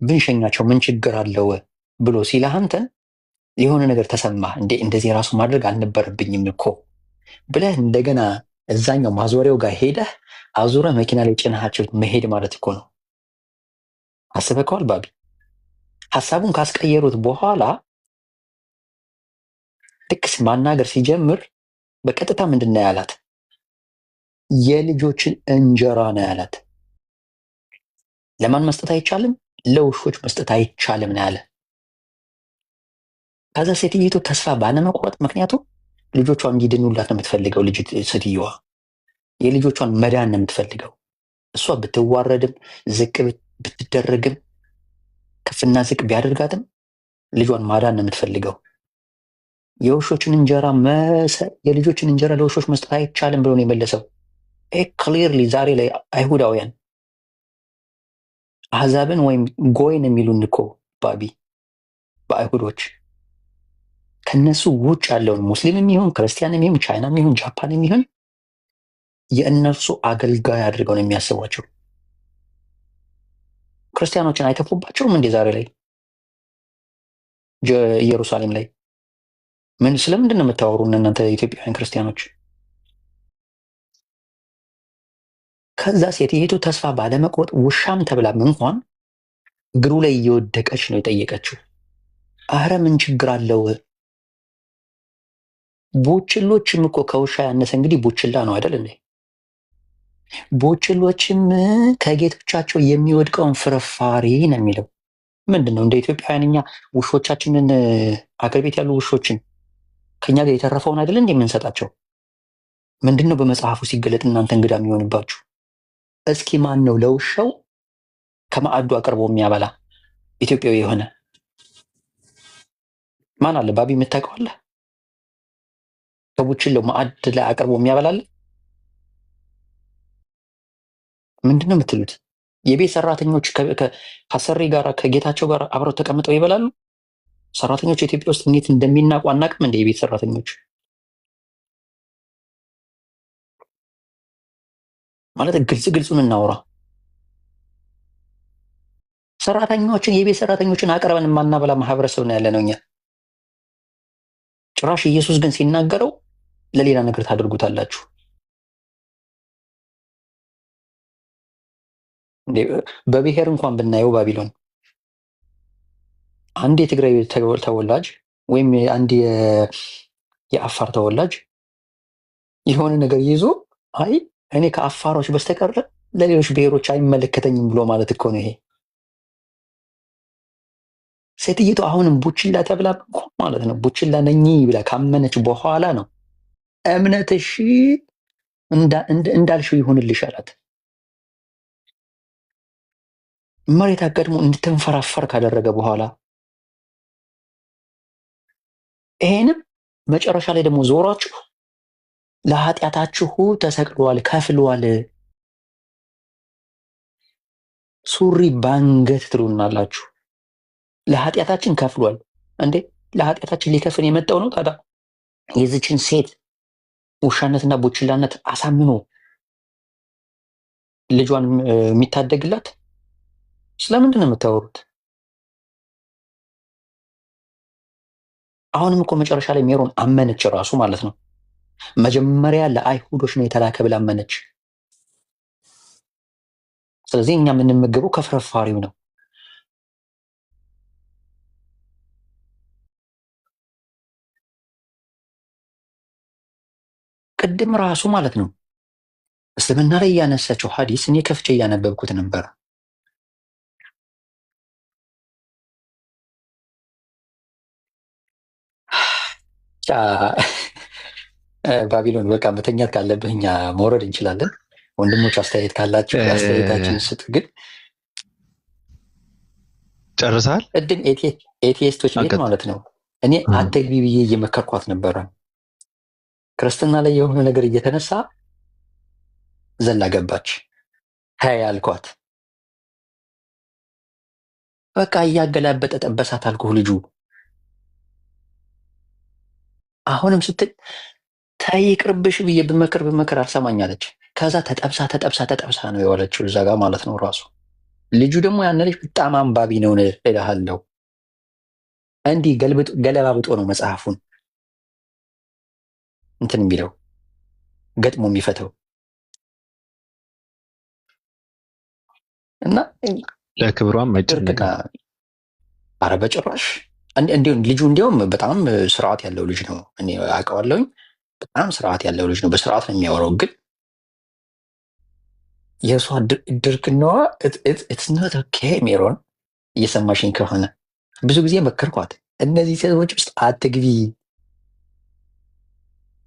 ብንሸኛቸው ምን ችግር አለው ብሎ ሲልህ አንተን የሆነ ነገር ተሰማህ። እንዴ እንደዚህ ራሱ ማድረግ አልነበረብኝም እኮ ብለህ እንደገና እዛኛው ማዞሪያው ጋር ሄደህ አዙረህ መኪና ላይ ጭነሃቸው መሄድ ማለት እኮ ነው። አስበከዋል ባቢ? ሀሳቡን ካስቀየሩት በኋላ ልክስ ማናገር ሲጀምር በቀጥታ ምንድን ነው ያላት? የልጆችን እንጀራ ነው ያላት። ለማን መስጠት አይቻልም? ለውሾች መስጠት አይቻልም ነው ያለ። ከዛ ሴትይቱ ተስፋ ባለመቁረጥ፣ ምክንያቱም ልጆቿ እንዲድኑላት ነው የምትፈልገው። ልጅ ሴትየዋ የልጆቿን መዳን ነው የምትፈልገው። እሷ ብትዋረድም ዝቅ ብትደረግም ከፍና ዝቅ ቢያደርጋትም ልጇን ማዳን ነው የምትፈልገው። የውሾችን እንጀራ የልጆችን እንጀራ ለውሾች መስጠት አይቻልም ብሎ ነው የመለሰው። ክሊርሊ ዛሬ ላይ አይሁዳውያን አሕዛብን ወይም ጎይን የሚሉን እኮ ባቢ በአይሁዶች ከነሱ ውጭ ያለውን ሙስሊምም ይሁን ክርስቲያንም ይሁን ቻይናም ይሁን ጃፓንም ይሁን የእነርሱ አገልጋይ አድርገው ነው የሚያስቧቸው። ክርስቲያኖችን አይተፉባቸውም እንዴ? ዛሬ ላይ ኢየሩሳሌም ላይ ስለምንድን ነው የምታወሩ እናንተ ኢትዮጵያውያን ክርስቲያኖች? ከዛ ሴትይቱ ተስፋ ባለመቁረጥ ውሻም ተብላም እንኳን እግሩ ላይ እየወደቀች ነው የጠየቀችው። አረ ምን ችግር አለው? ቡችሎችም እኮ ከውሻ ያነሰ እንግዲህ ቡችላ ነው አይደል እንዴ? ቡችሎችም ከጌቶቻቸው የሚወድቀውን ፍርፋሪ ነው የሚለው። ምንድን ነው እንደ ኢትዮጵያውያን እኛ ውሾቻችንን አገር ቤት ያሉ ውሾችን ከኛ ጋር የተረፈውን አይደል እንዴ የምንሰጣቸው? ምንድን ነው በመጽሐፉ ሲገለጥ እናንተ እንግዳ የሚሆንባችሁ? እስኪ ማን ነው ለውሻው ከማዕዱ አቅርቦ የሚያበላ ኢትዮጵያዊ የሆነ ማን አለ? ባቢ የምታውቀው አለ? ከቡችለው ማዕድ ላይ አቅርቦ የሚያበላል? ምንድን ነው የምትሉት? የቤት ሰራተኞች ከአሰሪ ጋር ከጌታቸው ጋር አብረው ተቀምጠው ይበላሉ? ሰራተኞች ኢትዮጵያ ውስጥ እንዴት እንደሚናቁ አናውቅም እንደ የቤት ሰራተኞች ማለት ግልጹን እናውራ። የቤት ሰራተኞችን አቅርበን የማናበላ ማህበረሰብ ነው ያለ ነው እኛ። ጭራሽ ኢየሱስ ግን ሲናገረው ለሌላ ነገር ታደርጉታላችሁ። በብሔር እንኳን ብናየው ባቢሎን አንድ የትግራይ ተወላጅ ወይም አንድ የአፋር ተወላጅ የሆነ ነገር ይዞ አይ እኔ ከአፋሮች በስተቀር ለሌሎች ብሔሮች አይመለከተኝም ብሎ ማለት እኮ ነው ይሄ። ሴትይቱ አሁንም ቡችላ ተብላ ማለት ነው ቡችላ ነኝ ብላ ካመነች በኋላ ነው እምነትሽ እንዳልሽው ይሁንልሽ አላት። መሬት አቀድሞ እንድትንፈራፈር ካደረገ በኋላ ይሄንም መጨረሻ ላይ ደግሞ ዞራችሁ ለኃጢአታችሁ ተሰቅሏል ከፍሏል፣ ሱሪ ባንገት ትሉናላችሁ። ለኃጢአታችን ከፍሏል እንዴ? ለኃጢአታችን ሊከፍል የመጣው ነው። ታዲያ የዚችን ሴት ውሻነትና ቡችላነት አሳምኖ ልጇን የሚታደግላት ስለምንድን ነው የምታወሩት? አሁንም እኮ መጨረሻ ላይ ሜሮን አመነች ራሱ ማለት ነው። መጀመሪያ ለአይሁዶች ነው የተላከ ብላ አመነች። ስለዚህ እኛ የምንመገበው ከፍርፋሪው ነው። ቅድም ራሱ ማለት ነው እስልምና ላይ እያነሳቸው ሐዲስ እኔ ከፍቼ እያነበብኩት ነበር። ባቢሎን በቃ መተኛት ካለብህ እኛ መውረድ እንችላለን። ወንድሞች አስተያየት ካላችሁ አስተያየታችሁን ስጥ። ግን ጨርሰሃል? ቅድም ኤቲስቶች ቤት ማለት ነው እኔ አትግቢ ብዬ እየመከርኳት ነበረ። ክርስትና ላይ የሆነ ነገር እየተነሳ ዘላ ገባች። ሀያ ያልኳት በቃ እያገላበጠ ጠበሳት አልኩህ ልጁ። አሁንም ስትል ተይ ይቅርብሽ ብዬ ብመክር አልሰማኛለች። ከዛ ተጠብሳ ነው የዋለችው እዛ ጋር ማለት ነው። ራሱ ልጁ ደግሞ ያን ልጅ በጣም አንባቢ ነው እልሃለሁ። እንዲህ ገለባብጦ ነው መጽሐፉን እንትን የሚለው ገጥሞ የሚፈተው እና ለክብሯም አይጨነቅ። ኧረ በጭራሽ እንዲሁም ልጁ እንዲያውም በጣም ስርዓት ያለው ልጅ ነው። እኔ አውቀዋለሁኝ። በጣም ስርዓት ያለው ልጅ ነው። በስርዓት ነው የሚያወራው። ግን የእሷ ድርቅናዋ ኢትስ ኖት ኦኬ። ሜሮን እየሰማሽኝ ከሆነ ብዙ ጊዜ መከርኳት። እነዚህ ሴቶች ውስጥ አትግቢ፣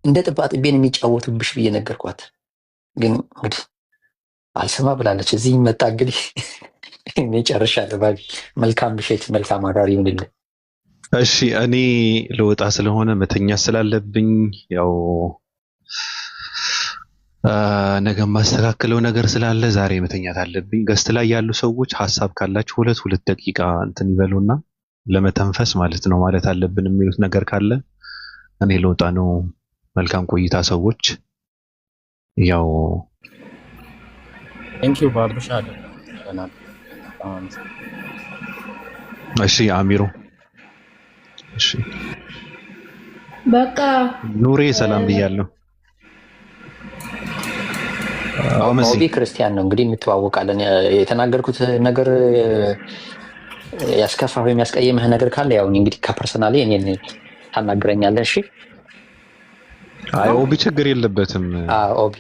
እንደ ጥባጥቤን የሚጫወቱብሽ ብዬ ነገርኳት። ግን እንግዲህ አልሰማ ብላለች። እዚህ መጣ እንግዲህ እኔ ጨርሻለሁ። ባቢ መልካም ምሽት፣ መልካም አዳር ይሁንልን። እሺ እኔ ልወጣ ስለሆነ መተኛት ስላለብኝ ያው ነገ ማስተካከለው ነገር ስላለ ዛሬ መተኛት አለብኝ። ገስት ላይ ያሉ ሰዎች ሀሳብ ካላችሁ ሁለት ደቂቃ እንትን ይበሉና ለመተንፈስ ማለት ነው ማለት አለብን የሚሉት ነገር ካለ እኔ ልወጣ ነው። መልካም ቆይታ ሰዎች። ያው ቴንኪው ባብሻ አለ። እሺ አሚሮ፣ እሺ በቃ ኑሬ ሰላም ብያለሁ። ኦቢ ክርስቲያን ነው እንግዲህ እንተዋወቃለን። የተናገርኩት ነገር ያስከፋ ወይም ያስቀየመህ ነገር ካለ ያው እንግዲህ ከፐርሰናሊ እኔን ታናግረኛለህ። እሺ አይ ኦቢ ችግር የለበትም። ኦቢ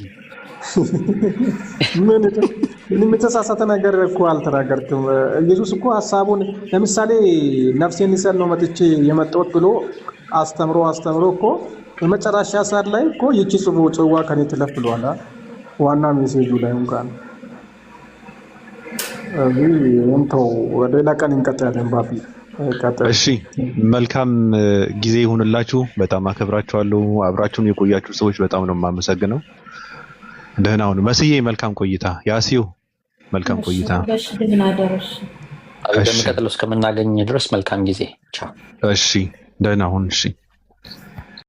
ምንም የተሳሳተ ነገር እኮ አልተናገርክም። ኢየሱስ እኮ ሀሳቡን ለምሳሌ ነፍሴን ሊሰል ነው መጥቼ የመጣሁት ብሎ አስተምሮ እኮ በመጨረሻ ሰዓት ላይ እኮ ይቺ ጽዋ ከኔ ትለፍ ብሏል። ዋና ሜሴጁ ላይ እንኳን ወደ ሌላ ቀን እንቀጥላለን። ባቢ እሺ መልካም ጊዜ ይሁንላችሁ። በጣም አከብራችኋለሁ። አብራችሁን የቆያችሁ ሰዎች በጣም ነው የማመሰግነው። ደህና ሁኑ። መስዬ መልካም ቆይታ። ያሲው መልካም ቆይታ። በሚቀጥለው እስከምናገኝ ድረስ መልካም ጊዜ። ቻው። እሺ ደህና ሁን። እሺ